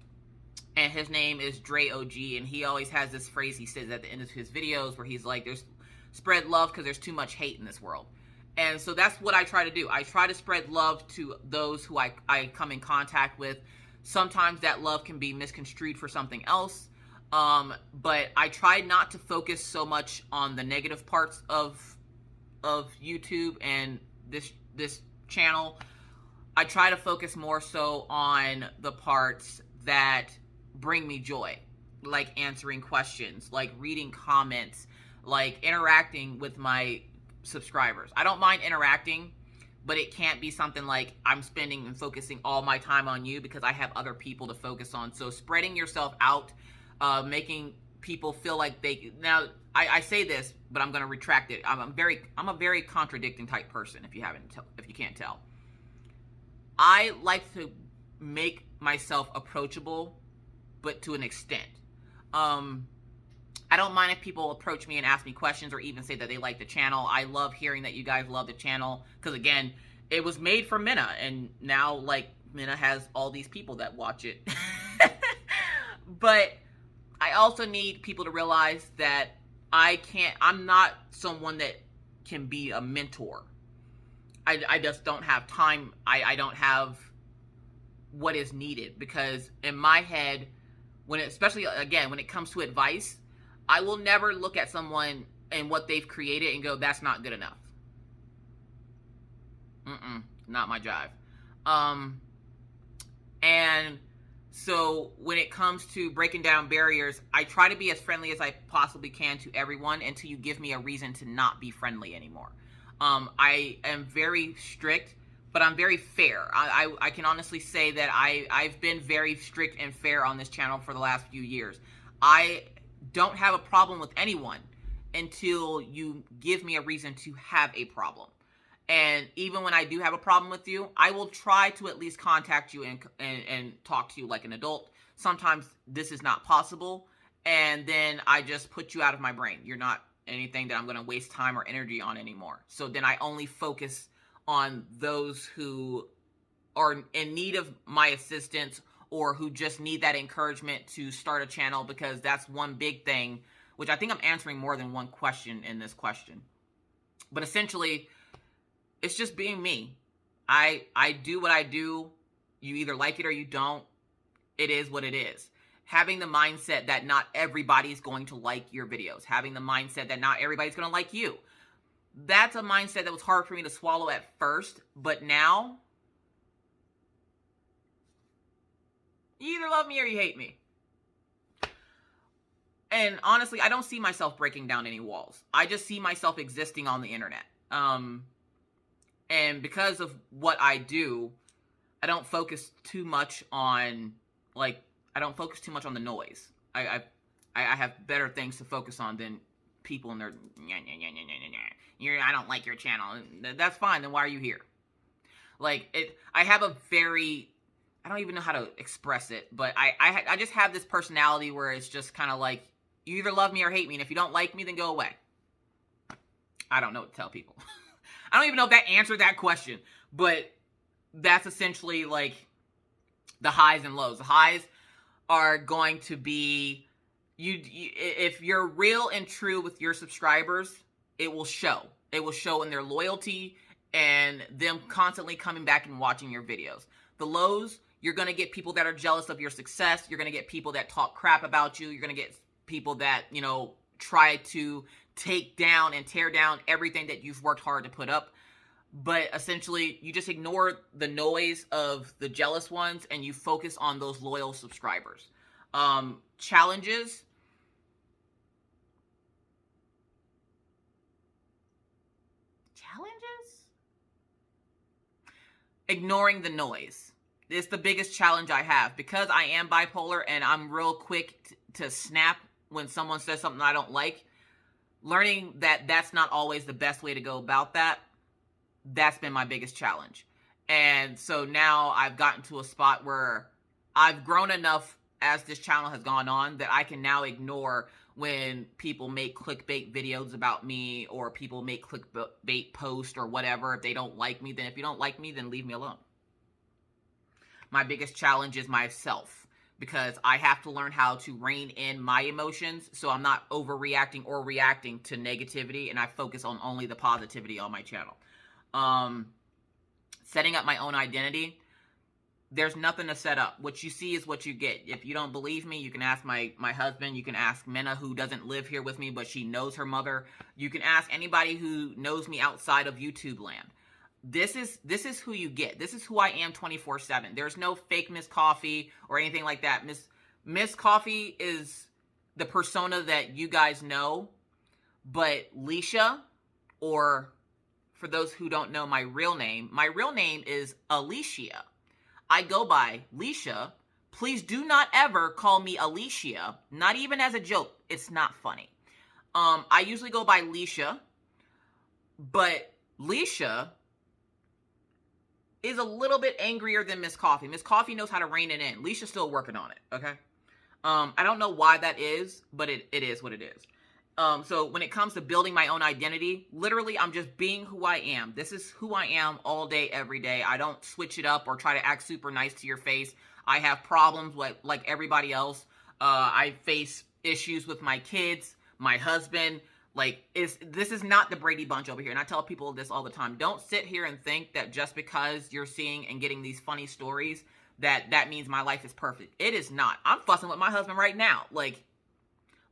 S1: and his name is Dre OG, and he always has this phrase he says at the end of his videos where he's like, there's spread love because there's too much hate in this world. And so that's what I try to do. I try to spread love to those who I come in contact with. Sometimes that love can be misconstrued for something else. But I try not to focus so much on the negative parts of of YouTube and this channel, I try to focus more so on the parts that bring me joy, like answering questions, like reading comments, like interacting with my subscribers. I don't mind interacting, but it can't be something like I'm spending and focusing all my time on you, because I have other people to focus on. So spreading yourself out, making people feel like now I say this, but I'm going to retract it. I'm a very contradicting type person, if you can't tell. I like to make myself approachable, but to an extent. I don't mind if people approach me and ask me questions or even say that they like the channel. I love hearing that you guys love the channel, because again, it was made for Minna, and now like Minna has all these people that watch it. But I also need people to realize that I'm not someone that can be a mentor. I just don't have time. I don't have what is needed, because in my head, especially again, when it comes to advice, I will never look at someone and what they've created and go, that's not good enough. Not my jive. And so when it comes to breaking down barriers, I try to be as friendly as I possibly can to everyone until you give me a reason to not be friendly anymore. I am very strict, but I'm very fair. I can honestly say that I've been very strict and fair on this channel for the last few years. I don't have a problem with anyone until you give me a reason to have a problem. And even when I do have a problem with you, I will try to at least contact you and talk to you like an adult. Sometimes this is not possible, and then I just put you out of my brain. You're not anything that I'm going to waste time or energy on anymore. So then I only focus on those who are in need of my assistance, or who just need that encouragement to start a channel, because that's one big thing, which I think I'm answering more than one question in this question. But essentially, it's just being me. I do what I do. You either like it or you don't. It is what it is. Having the mindset that not everybody's going to like your videos. Having the mindset that not everybody's going to like you. That's a mindset that was hard for me to swallow at first, but now, you either love me or you hate me. And honestly, I don't see myself breaking down any walls. I just see myself existing on the internet. And because of what I do, I don't focus too much on, I don't focus too much on the noise. I have better things to focus on than people and their, I don't like your channel. That's fine, then why are you here? I have a very, I don't even know how to express it, but I just have this personality where it's just kind of like, you either love me or hate me, and if you don't like me, then go away. I don't know what to tell people. I don't even know if that answered that question, but that's essentially like the highs and lows. The highs are going to be, if you're real and true with your subscribers, it will show. It will show in their loyalty and them constantly coming back and watching your videos. The lows, you're going to get people that are jealous of your success. You're going to get people that talk crap about you. You're going to get people that, try to take down and tear down everything that you've worked hard to put up. But essentially, you just ignore the noise of the jealous ones and you focus on those loyal subscribers. Challenges. Ignoring the noise. It's the biggest challenge I have, because I am bipolar and I'm real quick to snap when someone says something I don't like. Learning that that's not always the best way to go about that, that's been my biggest challenge. And so now I've gotten to a spot where I've grown enough as this channel has gone on that I can now ignore when people make clickbait videos about me, or people make clickbait posts or whatever. If they don't like me, then if you don't like me, then leave me alone. My biggest challenge is myself, because I have to learn how to rein in my emotions so I'm not overreacting or reacting to negativity, and I focus on only the positivity on my channel. Setting up my own identity. There's nothing to set up. What you see is what you get. If you don't believe me, you can ask my husband. You can ask Minna, who doesn't live here with me, but she knows her mother. You can ask anybody who knows me outside of YouTube land. This is who you get. This is who I am 24/7. There's no fake Miss Coffee or anything like that. Miss Coffee is the persona that you guys know, but Leisha, or for those who don't know my real name is Alishia. I go by Leisha. Please do not ever call me Alishia, not even as a joke. It's not funny. I usually go by Leisha, but Leisha is a little bit angrier than Miss Coffee. Miss Coffee knows how to rein it in. Leisha's still working on it, okay? I don't know why that is, but it is what it is. So when it comes to building my own identity, literally I'm just being who I am. This is who I am all day, every day. I don't switch it up or try to act super nice to your face. I have problems like everybody else. I face issues with my kids, my husband. This is not the Brady Bunch over here. And I tell people this all the time. Don't sit here and think that just because you're seeing and getting these funny stories, that means my life is perfect. It is not. I'm fussing with my husband right now.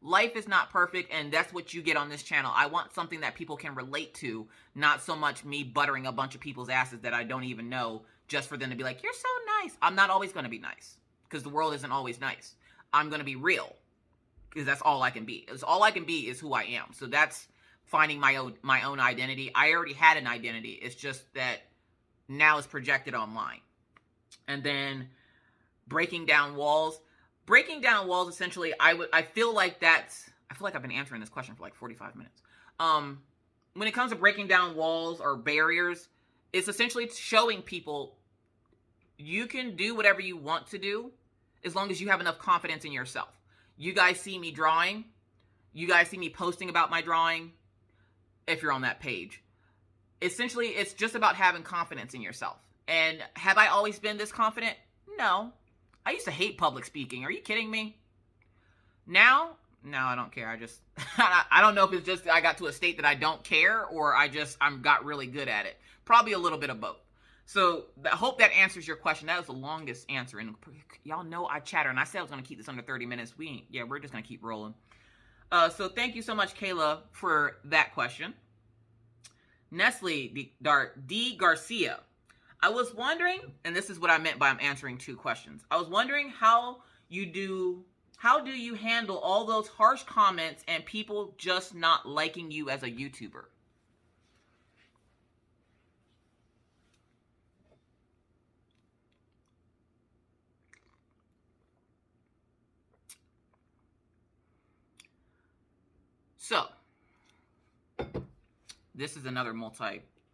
S1: Life is not perfect, and that's what you get on this channel. I want something that people can relate to, not so much me buttering a bunch of people's asses that I don't even know just for them to be like, you're so nice. I'm not always going to be nice, because the world isn't always nice. I'm going to be real, because that's all I can be. All I can be is who I am. So that's finding my own identity. I already had an identity. It's just that now it's projected online. And then breaking down walls. Breaking down walls, essentially, I feel like I've been answering this question for like 45 minutes. When it comes to breaking down walls or barriers, it's essentially showing people you can do whatever you want to do as long as you have enough confidence in yourself. You guys see me drawing. You guys see me posting about my drawing if you're on that page. Essentially, it's just about having confidence in yourself. And have I always been this confident? No. I used to hate public speaking. Are you kidding me? Now, no, I don't care. I don't know if it's just I got to a state that I don't care or I got really good at it. Probably a little bit of both. So I hope that answers your question. That was the longest answer. And y'all know I chatter. And I said I was going to keep this under 30 minutes. We're just going to keep rolling. So thank you so much, Kayla, for that question. Nestle D. Garcia. I was wondering, and this is what I meant by I'm answering two questions. I was wondering how do you handle all those harsh comments and people just not liking you as a YouTuber? So, this is another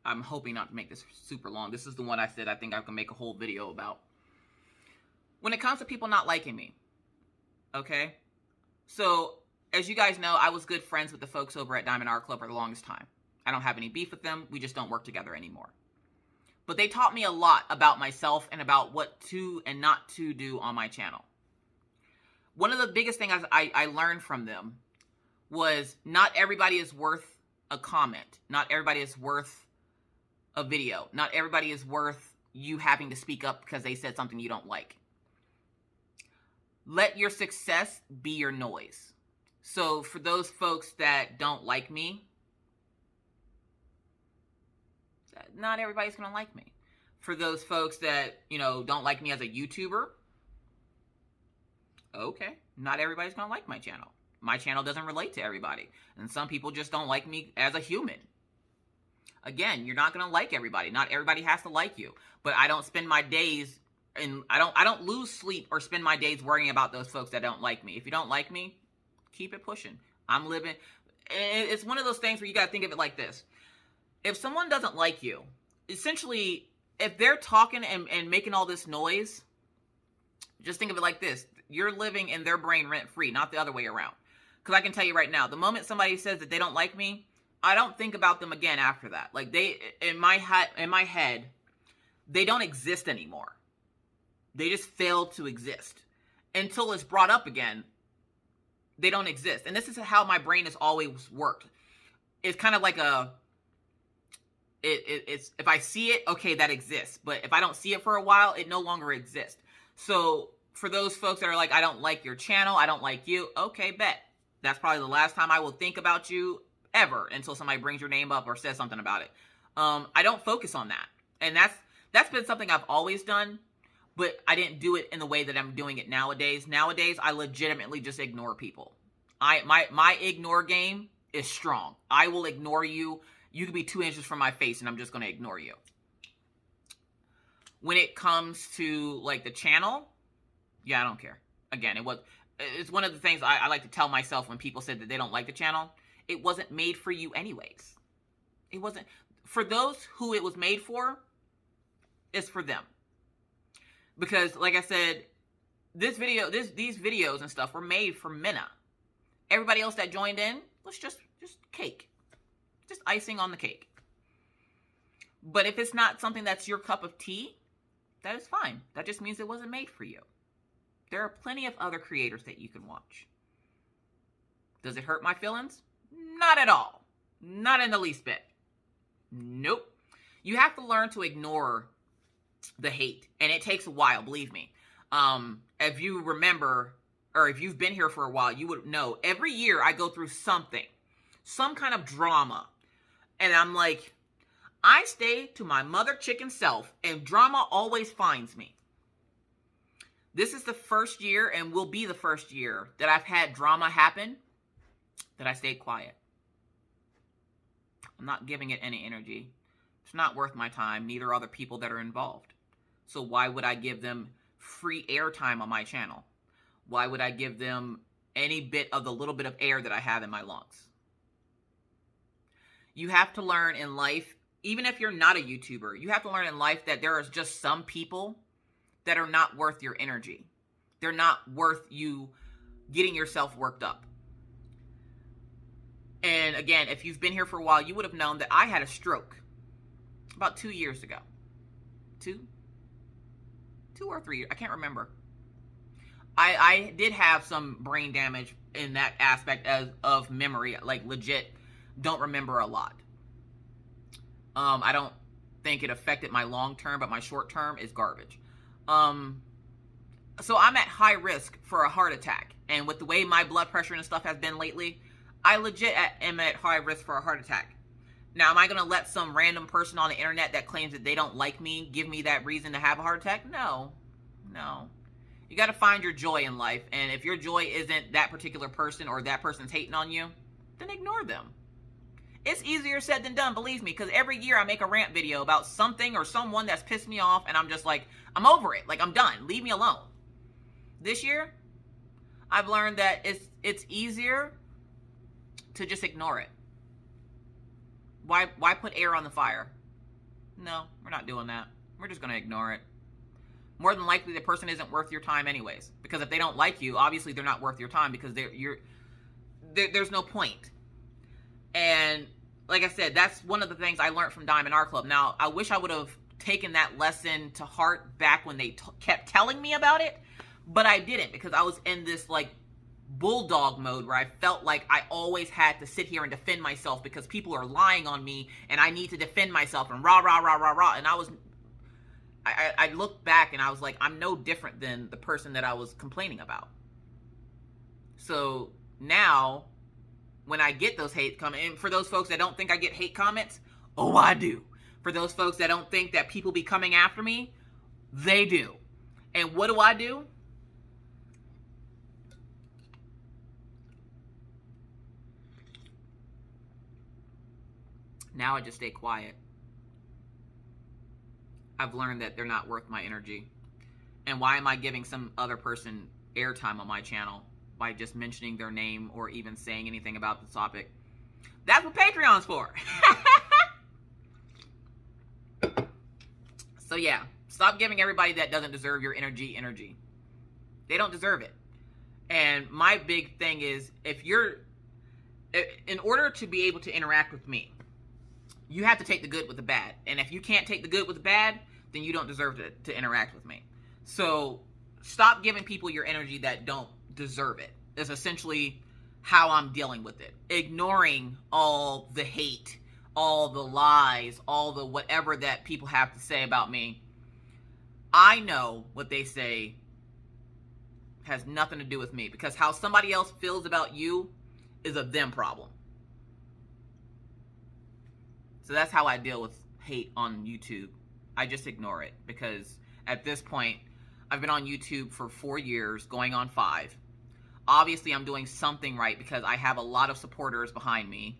S1: I'm hoping not to make this super long. This is the one I said I think I can make a whole video about. When it comes to people not liking me, okay? So, as you guys know, I was good friends with the folks over at Diamond Art Club for the longest time. I don't have any beef with them. We just don't work together anymore. But they taught me a lot about myself and about what to and not to do on my channel. One of the biggest things I learned from them was not everybody is worth a comment. Not everybody is worth a video. Not everybody is worth you having to speak up because they said something you don't like. Let your success be your noise. So for those folks that don't like me, not everybody's going to like me. For those folks that, don't like me as a YouTuber, okay, not everybody's going to like my channel. My channel doesn't relate to everybody. And some people just don't like me as a human. Again, you're not going to like everybody. Not everybody has to like you. But I don't spend my days, and I don't lose sleep or spend my days worrying about those folks that don't like me. If you don't like me, keep it pushing. I'm living. It's one of those things where you got to think of it like this. If someone doesn't like you, essentially, if they're talking and making all this noise, just think of it like this. You're living in their brain rent-free, not the other way around. Because I can tell you right now, the moment somebody says that they don't like me, I don't think about them again after that. Like in my head, they don't exist anymore. They just fail to exist. Until it's brought up again, they don't exist. And this is how my brain has always worked. It's kind of like it's, if I see it, okay, that exists. But if I don't see it for a while, it no longer exists. So for those folks that are like, I don't like your channel, I don't like you, okay, bet. That's probably the last time I will think about you ever, until somebody brings your name up or says something about it. I don't focus on that. And that's been something I've always done, but I didn't do it in the way that I'm doing it nowadays. Nowadays, I legitimately just ignore people. My ignore game is strong. I will ignore you. You could be 2 inches from my face and I'm just going to ignore you. When it comes to like the channel, yeah, I don't care. Again, it's one of the things I like to tell myself when people said that they don't like the channel. It wasn't made for you anyways. It wasn't. For those who it was made for, it's for them. Because like I said, these videos and stuff were made for Minna. Everybody else that joined in was just cake. Just icing on the cake. But if it's not something that's your cup of tea, that is fine. That just means it wasn't made for you. There are plenty of other creators that you can watch. Does it hurt my feelings? Not at all. Not in the least bit. Nope. You have to learn to ignore the hate. And it takes a while, believe me. If you remember, or if you've been here for a while, you would know every year I go through something. Some kind of drama. And I'm like, I stay to my mother chicken self, and drama always finds me. This is the first year, and will be the first year, that I've had drama happen that I stayed quiet. I'm not giving it any energy. It's not worth my time. Neither are the people that are involved. So why would I give them free airtime on my channel? Why would I give them any bit of the little bit of air that I have in my lungs? You have to learn in life, even if you're not a YouTuber, you have to learn in life that there is just some people that are not worth your energy. They're not worth you getting yourself worked up. And again, if you've been here for a while, you would have known that I had a stroke about 2 years ago. Two or 3 years, I can't remember. I did have some brain damage in that aspect of memory, like legit don't remember a lot. I don't think it affected my long term, but my short term is garbage. So I'm at high risk for a heart attack. And with the way my blood pressure and stuff has been lately, I legit am at high risk for a heart attack. Now, am I going to let some random person on the internet that claims that they don't like me give me that reason to have a heart attack? No. You got to find your joy in life. And if your joy isn't that particular person or that person's hating on you, then ignore them. It's easier said than done, believe me, because every year I make a rant video about something or someone that's pissed me off, and I'm just like, I'm over it. Like, I'm done. Leave me alone. This year, I've learned that it's easier to just ignore it. Why put air on the fire? No, we're not doing that. We're just going to ignore it. More than likely, the person isn't worth your time anyways. Because if they don't like you, obviously they're not worth your time, because there's no point. And like I said, that's one of the things I learned from Diamond Art Club. Now, I wish I would have taken that lesson to heart back when they kept telling me about it, but I didn't, because I was in this like bulldog mode where I felt like I always had to sit here and defend myself because people are lying on me and I need to defend myself and rah, rah, rah, rah, rah. And I looked back and I was like, I'm no different than the person that I was complaining about. So now, when I get those hate comments, and for those folks that don't think I get hate comments, oh, I do. For those folks that don't think that people be coming after me, they do. And what do? Now I just stay quiet. I've learned that they're not worth my energy. And why am I giving some other person airtime on my channel by just mentioning their name or even saying anything about the topic? That's what Patreon's for. So yeah, stop giving everybody that doesn't deserve your energy. They don't deserve it. And my big thing is, in order to be able to interact with me, you have to take the good with the bad. And if you can't take the good with the bad, then you don't deserve to interact with me. So stop giving people your energy that don't deserve it. That's essentially how I'm dealing with it. Ignoring all the hate, all the lies, all the whatever that people have to say about me, I know what they say has nothing to do with me, because how somebody else feels about you is a them problem. So that's how I deal with hate on YouTube. I just ignore it, because at this point, I've been on YouTube for 4 years, going on 5. Obviously, I'm doing something right because I have a lot of supporters behind me.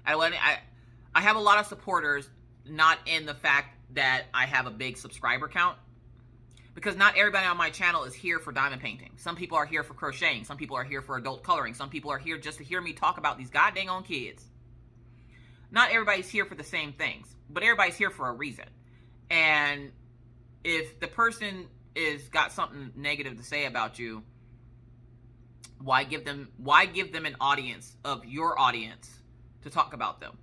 S1: I have a lot of supporters, not in the fact that I have a big subscriber count, because not everybody on my channel is here for diamond painting. Some people are here for crocheting. Some people are here for adult coloring. Some people are here just to hear me talk about these goddamn on kids. Not everybody's here for the same things, but everybody's here for a reason. And if the person is got something negative to say about you, why give them an audience of your audience to talk about them?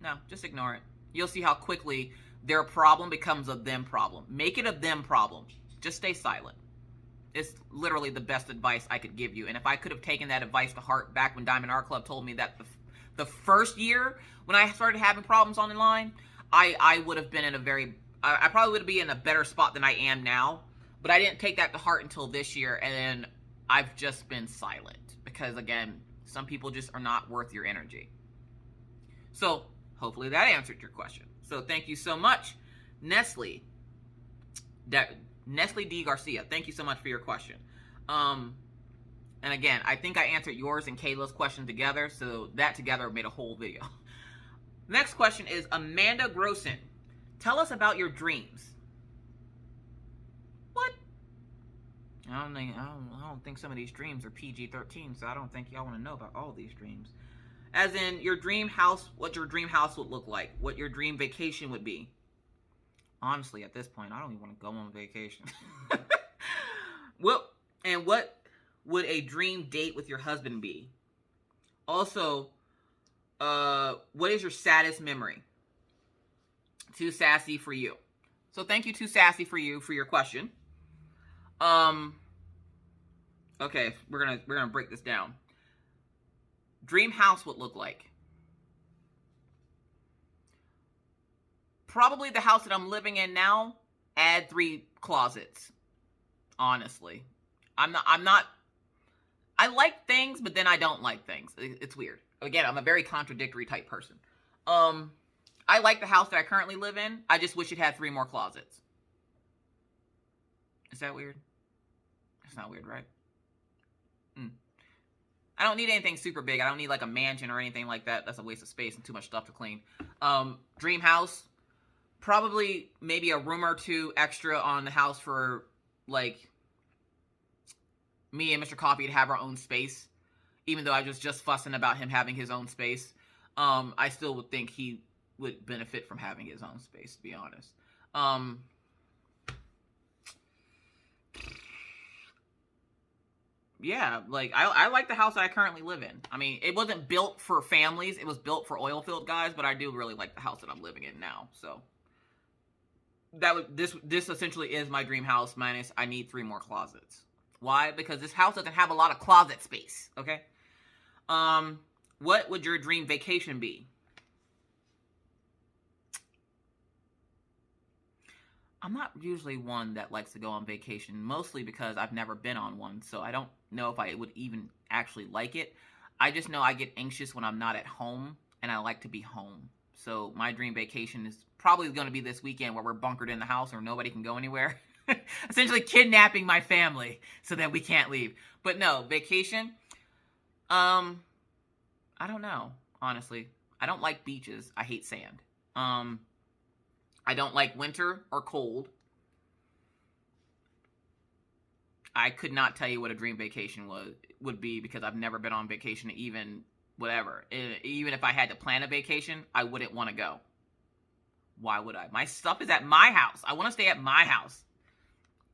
S1: No, just ignore it. You'll see how quickly their problem becomes a them problem. Make it a them problem. Just stay silent. It's literally the best advice I could give you. And if I could have taken that advice to heart back when Diamond Art Club told me that the first year when I started having problems online, I would have been in I probably would be in a better spot than I am now. But I didn't take that to heart until this year, and then I've just been silent. Because again, some people just are not worth your energy. So hopefully that answered your question. So thank you so much, Nestle D. Garcia. Thank you so much for your question. And again, I think I answered yours and Kayla's question together, so that together made a whole video. Next question is Amanda Grossen. Tell us about your dreams. What? I don't think some of these dreams are PG-13, so I don't think y'all want to know about all these dreams. As in your dream house, what your dream house would look like, what your dream vacation would be. Honestly, at this point, I don't even want to go on vacation. What would a dream date with your husband be? Also, what is your saddest memory? Too sassy for you. So thank you, Too Sassy for you, for your question. Okay, we're gonna break this down. Dream house would look like. Probably the house that I'm living in now. Add 3 closets. Honestly, I'm not. I like things, but then I don't like things. It's weird. Again, I'm a very contradictory type person. I like the house that I currently live in. I just wish it had 3 more closets. Is that weird? It's not weird, right? I don't need anything super big. I don't need like a mansion or anything like that. That's a waste of space and too much stuff to clean. Dream house. Probably maybe a room or 2 extra on the house for like me and Mr. Coffee to have our own space. Even though I was just fussing about him having his own space. I still would think he would benefit from having his own space, to be honest. Yeah, like, I like the house that I currently live in. I mean, it wasn't built for families. It was built for oil field guys, but I do really like the house that I'm living in now. So, this essentially is my dream house, minus I need 3 more closets. Why? Because this house doesn't have a lot of closet space, okay? What would your dream vacation be? I'm not usually one that likes to go on vacation, mostly because I've never been on one, so I don't know if I would even actually like it. I just know I get anxious when I'm not at home, and I like to be home. So my dream vacation is probably going to be this weekend where we're bunkered in the house or nobody can go anywhere. Essentially kidnapping my family so that we can't leave. But no, vacation, I don't know, honestly. I don't like beaches. I hate sand. I don't like winter or cold. I could not tell you what a dream vacation would be because I've never been on vacation, even whatever. Even if I had to plan a vacation, I wouldn't want to go. Why would I? My stuff is at my house. I want to stay at my house.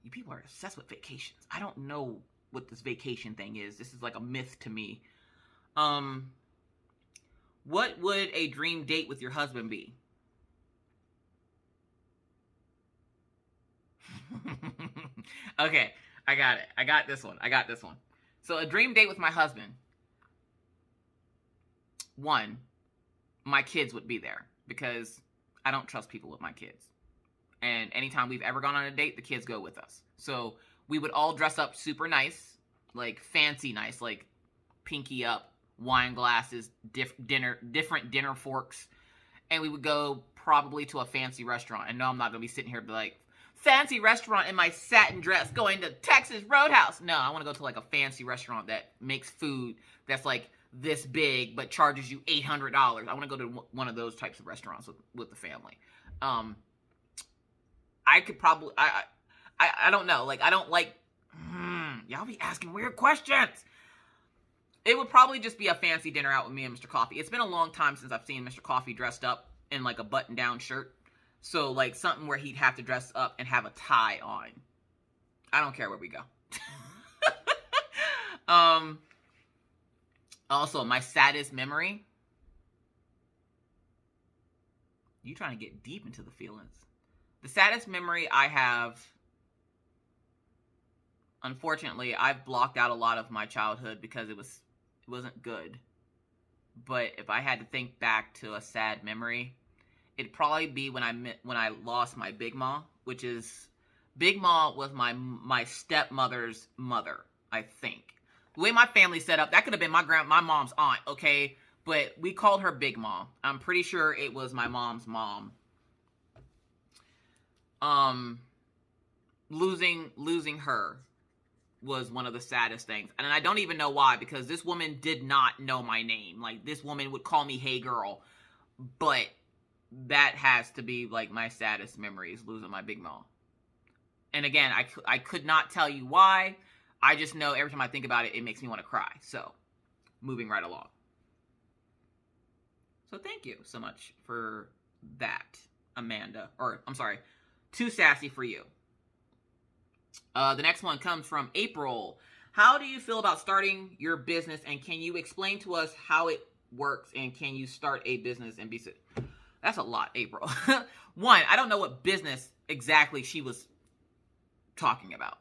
S1: You people are obsessed with vacations. I don't know what this vacation thing is. This is like a myth to me. What would a dream date with your husband be? Okay, I got it. I got this one. So a dream date with my husband. 1, my kids would be there because I don't trust people with my kids. And anytime we've ever gone on a date, the kids go with us. So we would all dress up super nice, like fancy nice, like pinky up, wine glasses, different dinner forks. And we would go probably to a fancy restaurant. And no, I'm not going to be sitting here be like, fancy restaurant in my satin dress going to Texas Roadhouse. No, I want to go to like a fancy restaurant that makes food that's like this big but charges you $800. I want to go to one of those types of restaurants with the family. I could probably, I don't know. Like, I don't like, y'all be asking weird questions. It would probably just be a fancy dinner out with me and Mr. Coffee. It's been a long time since I've seen Mr. Coffee dressed up in like a button-down shirt. So like something where he'd have to dress up and have a tie on. I don't care where we go. Also, my saddest memory. You trying to get deep into the feelings. The saddest memory I have, unfortunately, I've blocked out a lot of my childhood because it wasn't good. But if I had to think back to a sad memory, it'd probably be when I lost my Big Ma, which is, Big Ma was my stepmother's mother, I think. The way my family's set up, that could have been my mom's aunt, okay? But we called her Big Ma. I'm pretty sure it was my mom's mom. Losing her was one of the saddest things. And I don't even know why, because this woman did not know my name. Like, this woman would call me Hey Girl. But that has to be, like, my saddest memory is losing my Big Ma. And again, I could not tell you why. I just know every time I think about it, it makes me want to cry. So, moving right along. So, thank you so much for that, Amanda. Or, I'm sorry, Too Sassy for You. The next one comes from April. How do you feel about starting your business, and can you explain to us how it works, and can you start a business and be... That's a lot, April. One, I don't know what business exactly she was talking about.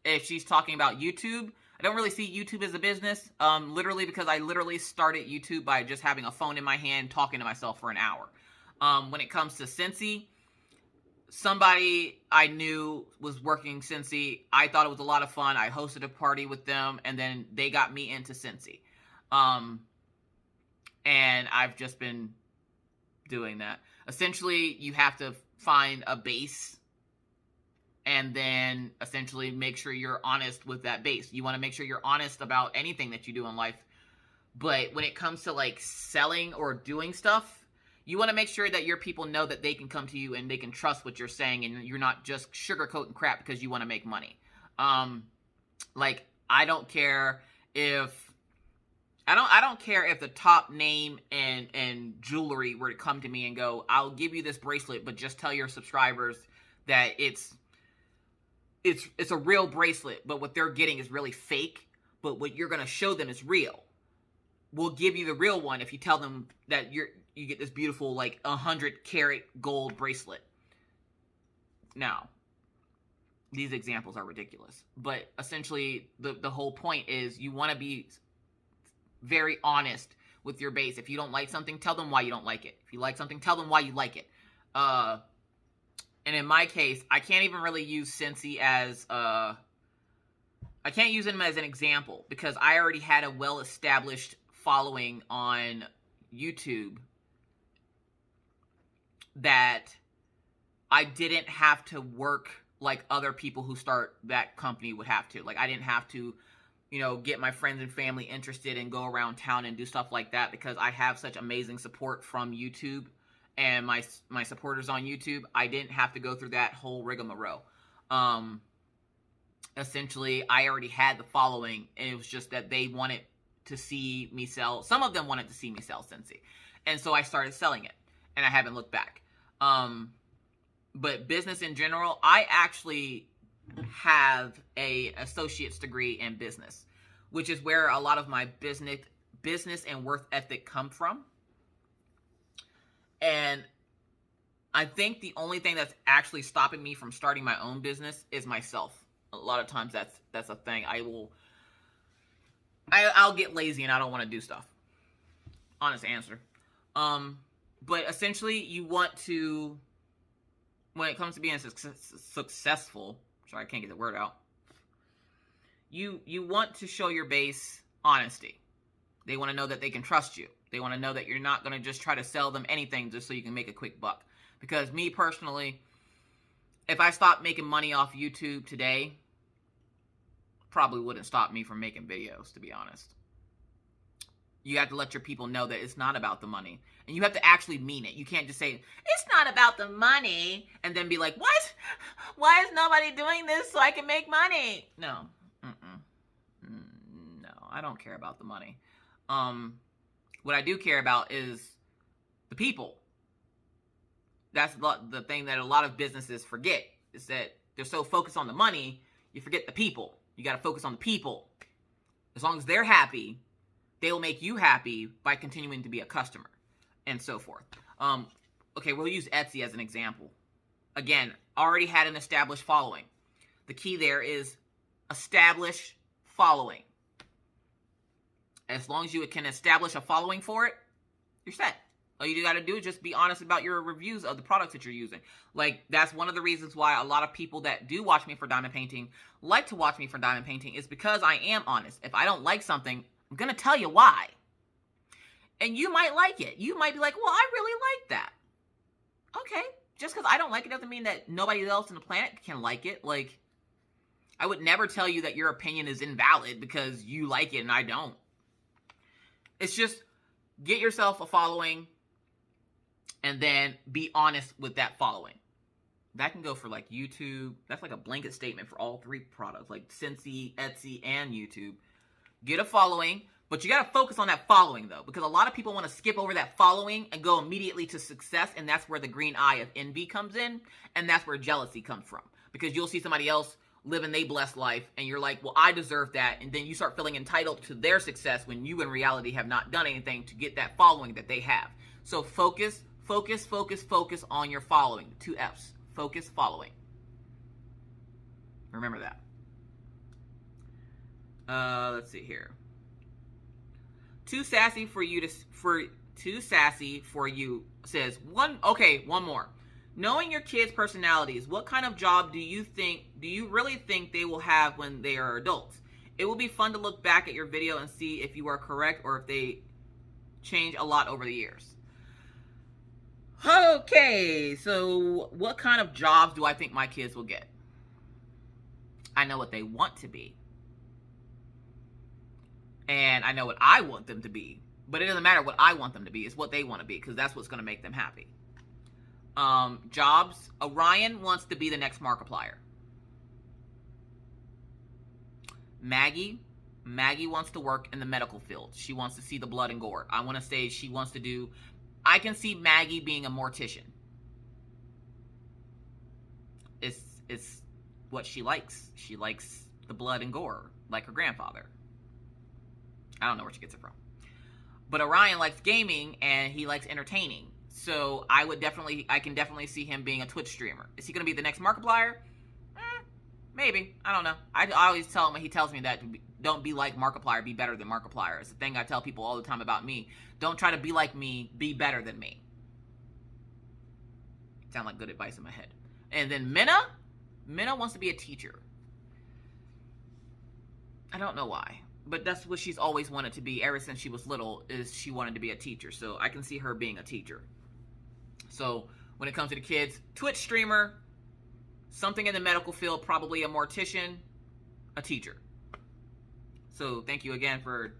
S1: If she's talking about YouTube, I don't really see YouTube as a business, literally because I literally started YouTube by just having a phone in my hand, talking to myself for an hour. When it comes to Scentsy, somebody I knew was working Scentsy. I thought it was a lot of fun. I hosted a party with them, and then they got me into Scentsy. And I've just been doing that. Essentially, you have to find a base and then essentially make sure you're honest with that base. You want to make sure you're honest about anything that you do in life. But when it comes to like selling or doing stuff, you want to make sure that your people know that they can come to you and they can trust what you're saying, and you're not just sugarcoating crap because you want to make money. Like, I don't care if the top name and jewelry were to come to me and go, I'll give you this bracelet, but just tell your subscribers that it's a real bracelet, but what they're getting is really fake, but what you're going to show them is real. We'll give you the real one if you tell them that you get this beautiful, like, 100-carat gold bracelet. Now, these examples are ridiculous, but essentially the whole point is you want to be very honest with your base. If you don't like something, tell them why you don't like it. If you like something, tell them why you like it. And in my case, I can't even really use Scentsy as I can't use them as an example because I already had a well-established following on YouTube that I didn't have to work like other people who start that company would have to. Like, I didn't have to, get my friends and family interested and go around town and do stuff like that because I have such amazing support from YouTube and my supporters on YouTube. I didn't have to go through that whole rigmarole. Essentially, I already had the following, and it was just that they wanted to see me sell. Some of them wanted to see me sell Scentsy. And so I started selling it, and I haven't looked back. But business in general, I actually have a associate's degree in business, which is where a lot of my business and work ethic come from. And I think the only thing that's actually stopping me from starting my own business is myself. A lot of times that's a thing. I'll get lazy and I don't want to do stuff. honest answer. But essentially, you want to, when it comes to being successful, sorry, I can't get the word out. You want to show your base honesty. They want to know that they can trust you. They want to know that you're not going to just try to sell them anything just so you can make a quick buck. Because me personally, if I stopped making money off YouTube today, probably wouldn't stop me from making videos, to be honest. You have to let your people know that it's not about the money. And you have to actually mean it. You can't just say, it's not about the money, and then be like, what? Why is nobody doing this so I can make money? No. No, I don't care about the money. What I do care about is the people. That's the thing that a lot of businesses forget, is that they're so focused on the money, you forget the people. You got to focus on the people. As long as they're happy, they will make you happy by continuing to be a customer, and so forth. Okay, we'll use Etsy as an example. Again, already had an established following. The key there is establish following. As long as you can establish a following for it, you're set. All you got to do is just be honest about your reviews of the products that you're using. Like, that's one of the reasons why a lot of people that do watch me for diamond painting like to watch me for diamond painting, is because I am honest. If I don't like something, I'm going to tell you why. And you might like it. You might be like, well, I really like that. Okay. Just because I don't like it doesn't mean that nobody else on the planet can like it. Like, I would never tell you that your opinion is invalid because you like it and I don't. It's just, get yourself a following and then be honest with that following. That can go for like YouTube. That's like a blanket statement for all three products, like Scentsy, Etsy, and YouTube. Get a following, but you got to focus on that following though, because a lot of people want to skip over that following and go immediately to success, and that's where the green eye of envy comes in, and that's where jealousy comes from. Because you'll see somebody else living their blessed life, and you're like, well, I deserve that, and then you start feeling entitled to their success when you in reality have not done anything to get that following that they have. So focus on your following. 2 F's. Focus, following. Remember that. Let's see here. Too sassy for you says one more. Knowing your kids' personalities, what kind of job do you really think they will have when they are adults? It will be fun to look back at your video and see if you are correct or if they change a lot over the years. Okay, so what kind of jobs do I think my kids will get? I know what they want to be. And I know what I want them to be. But it doesn't matter what I want them to be. It's what they want to be, because that's what's going to make them happy. Jobs. Orion wants to be the next Markiplier. Maggie wants to work in the medical field. She wants to see the blood and gore. I want to say she wants to do... I can see Maggie being a mortician. It's what she likes. She likes the blood and gore, like her grandfather. I don't know where she gets it from. But Orion likes gaming, and he likes entertaining. So I can definitely see him being a Twitch streamer. Is he going to be the next Markiplier? Maybe. I don't know. I always tell him, he tells me that, don't be like Markiplier, be better than Markiplier. It's the thing I tell people all the time about me. Don't try to be like me, be better than me. Sound like good advice in my head. And then Minna wants to be a teacher. I don't know why, but that's what she's always wanted to be ever since she was little, is she wanted to be a teacher. So I can see her being a teacher. So when it comes to the kids, Twitch streamer, something in the medical field, probably a mortician, a teacher. So thank you again for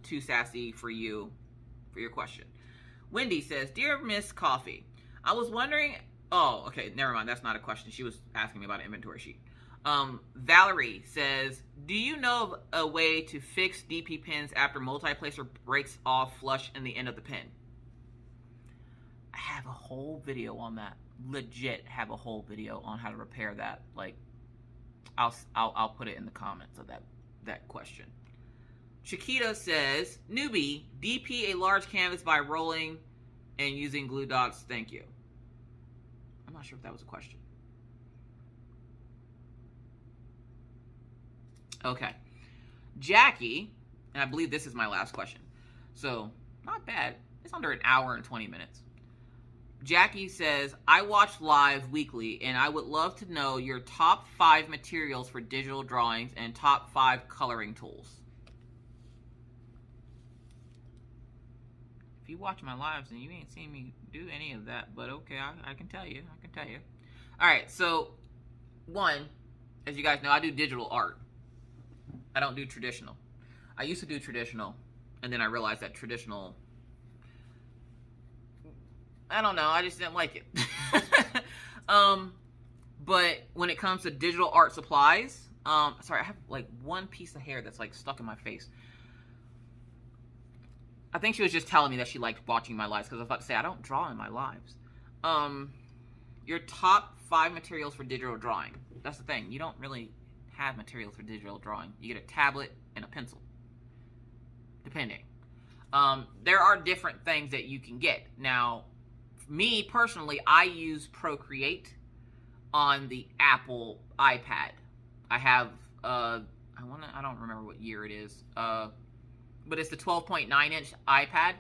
S1: Too Sassy for your question. Wendy says, Dear Miss Coffee, I was wondering... Oh, okay, never mind. That's not a question. She was asking me about an inventory sheet. Valerie says, do you know of a way to fix DP pins after multiplacer breaks off flush in the end of the pin? I have a whole video on that. Legit have a whole video on how to repair that. Like, I'll put it in the comments of that question. Chiquita says, newbie, DP a large canvas by rolling and using glue dots. Thank you. I'm not sure if that was a question. Okay. Jackie, and I believe this is my last question. So, not bad. It's under an hour and 20 minutes. Jackie says, I watch live weekly, and I would love to know your top 5 materials for digital drawings and top 5 coloring tools. If you watch my lives, then you ain't seen me do any of that, but okay, I can tell you. All right, so one, as you guys know, I do digital art. I don't do traditional. I used to do traditional, and then I realized that traditional, I don't know, I just didn't like it. But when it comes to digital art supplies, sorry, I have like one piece of hair that's like stuck in my face. I think she was just telling me that she liked watching my lives, because I was about to say, I don't draw in my lives. Your top 5 materials for digital drawing. That's the thing. You don't really have materials for digital drawing. You get a tablet and a pencil, depending. There are different things that you can get. Now, me personally, I use Procreate on the Apple iPad. I have, I don't remember what year it is, but it's the 12.9-inch iPad.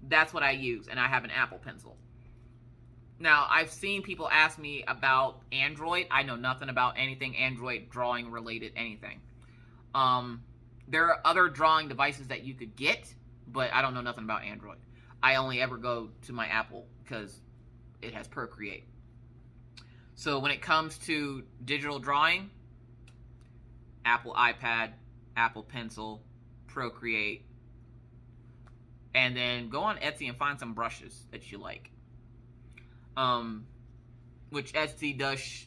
S1: That's what I use, and I have an Apple Pencil. Now, I've seen people ask me about Android. I know nothing about anything Android drawing related, anything. There are other drawing devices that you could get, but I don't know nothing about Android. I only ever go to my Apple because it has Procreate. So when it comes to digital drawing, Apple iPad, Apple Pencil, Procreate, and then go on Etsy and find some brushes that you like. Which Etsy does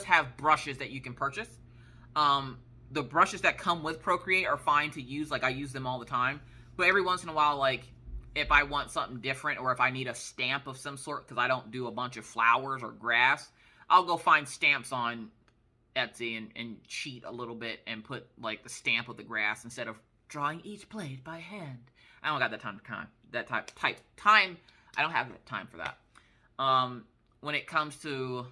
S1: have brushes that you can purchase. The brushes that come with Procreate are fine to use. Like, I use them all the time. But every once in a while, like, if I want something different, or if I need a stamp of some sort, because I don't do a bunch of flowers or grass, I'll go find stamps on Etsy and cheat a little bit and put, like, the stamp of the grass instead of drawing each blade by hand. I don't got that time. I don't have the time for that. When it comes to,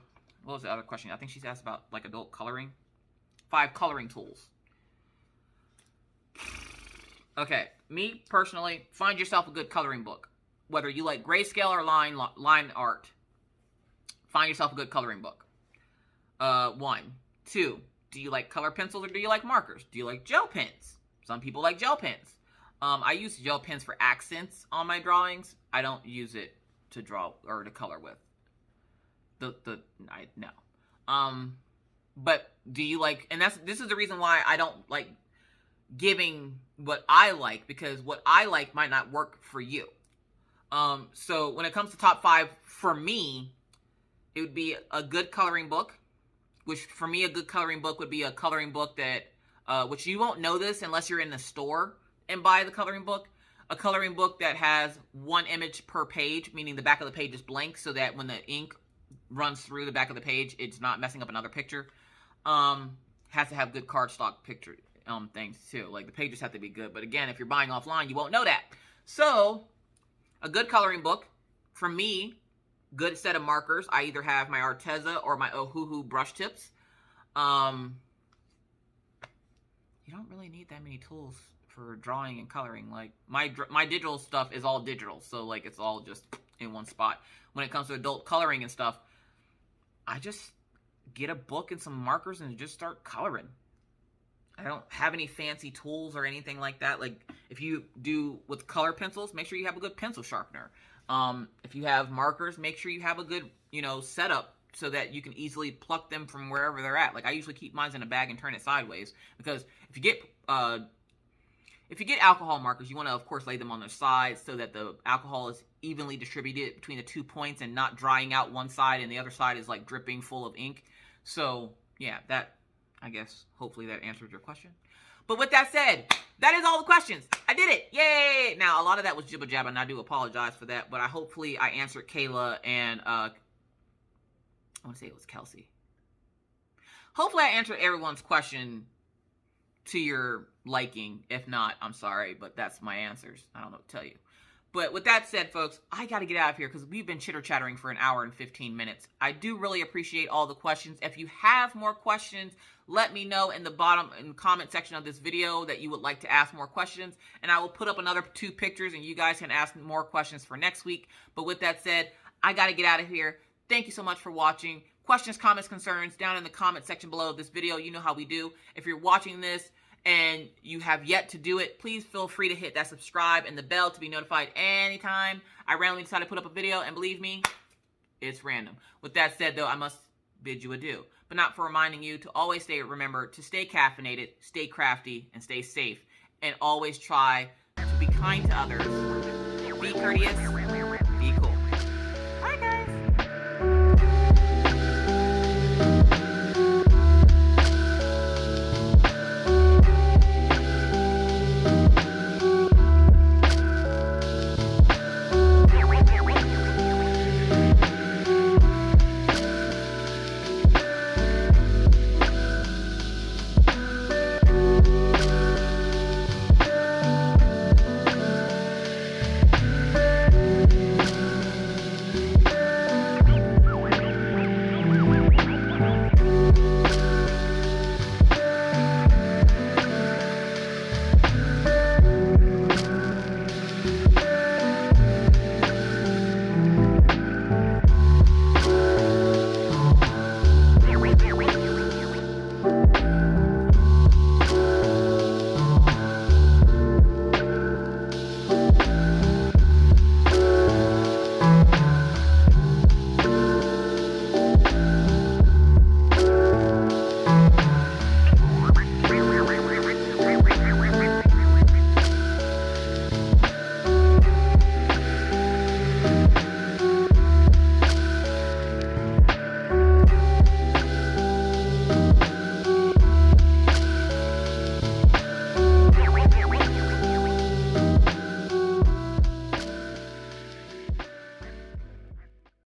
S1: what was the other question? I think she's asked about, like, adult coloring. 5 coloring tools. Okay, me personally, find yourself a good coloring book. Whether you like grayscale or line art, find yourself a good coloring book. 1. 2, do you like color pencils or do you like markers? Do you like gel pens? Some people like gel pens. I use gel pens for accents on my drawings. I don't use it to draw or to color with. No. But do you like, and this is the reason why I don't like giving what I like, because what I like might not work for you. So when it comes to top 5, for me, it would be a good coloring book, which for me, a good coloring book would be a coloring book that, which you won't know this unless you're in the store and buy the coloring book. A coloring book that has 1 image per page, meaning the back of the page is blank, so that when the ink runs through the back of the page, it's not messing up another picture. Has to have good cardstock picture things too. Like, the pages have to be good. But again, if you're buying offline, you won't know that. So, a good coloring book. For me, good set of markers. I either have my Arteza or my Ohuhu brush tips. You don't really need that many tools for drawing and coloring. Like, my digital stuff is all digital, so like it's all just in one spot. When it comes to adult coloring and stuff, I just get a book and some markers and just start coloring. I don't have any fancy tools or anything like that. Like, if you do with color pencils, make sure you have a good pencil sharpener. If you have markers, make sure you have a good, setup so that you can easily pluck them from wherever they're at. Like, I usually keep mine in a bag and turn it sideways, because if you get alcohol markers, you want to, of course, lay them on their sides so that the alcohol is evenly distributed between the 2 points and not drying out one side and the other side is like dripping full of ink. So, yeah, I guess, hopefully that answered your question. But with that said, that is all the questions. I did it. Yay! Now, a lot of that was jibber jabber, and I do apologize for that, but hopefully I answered Kayla and, I want to say it was Kelsey. Hopefully I answered everyone's question to your liking. If not, I'm sorry, but that's my answers. I don't know what to tell you. But with that said, folks, I got to get out of here because we've been chitter-chattering for an hour and 15 minutes. I do really appreciate all the questions. If you have more questions, let me know in the comment section of this video that you would like to ask more questions. And I will put up another 2 pictures and you guys can ask more questions for next week. But with that said, I got to get out of here. Thank you so much for watching. Questions, comments, concerns, down in the comment section below this video. You know how we do. If you're watching this and you have yet to do it, please feel free to hit that subscribe and the bell to be notified anytime I randomly decide to put up a video. And believe me, it's random. With that said, though, I must bid you adieu. But not for reminding you to always remember to stay caffeinated, stay crafty, and stay safe. And always try to be kind to others, be courteous,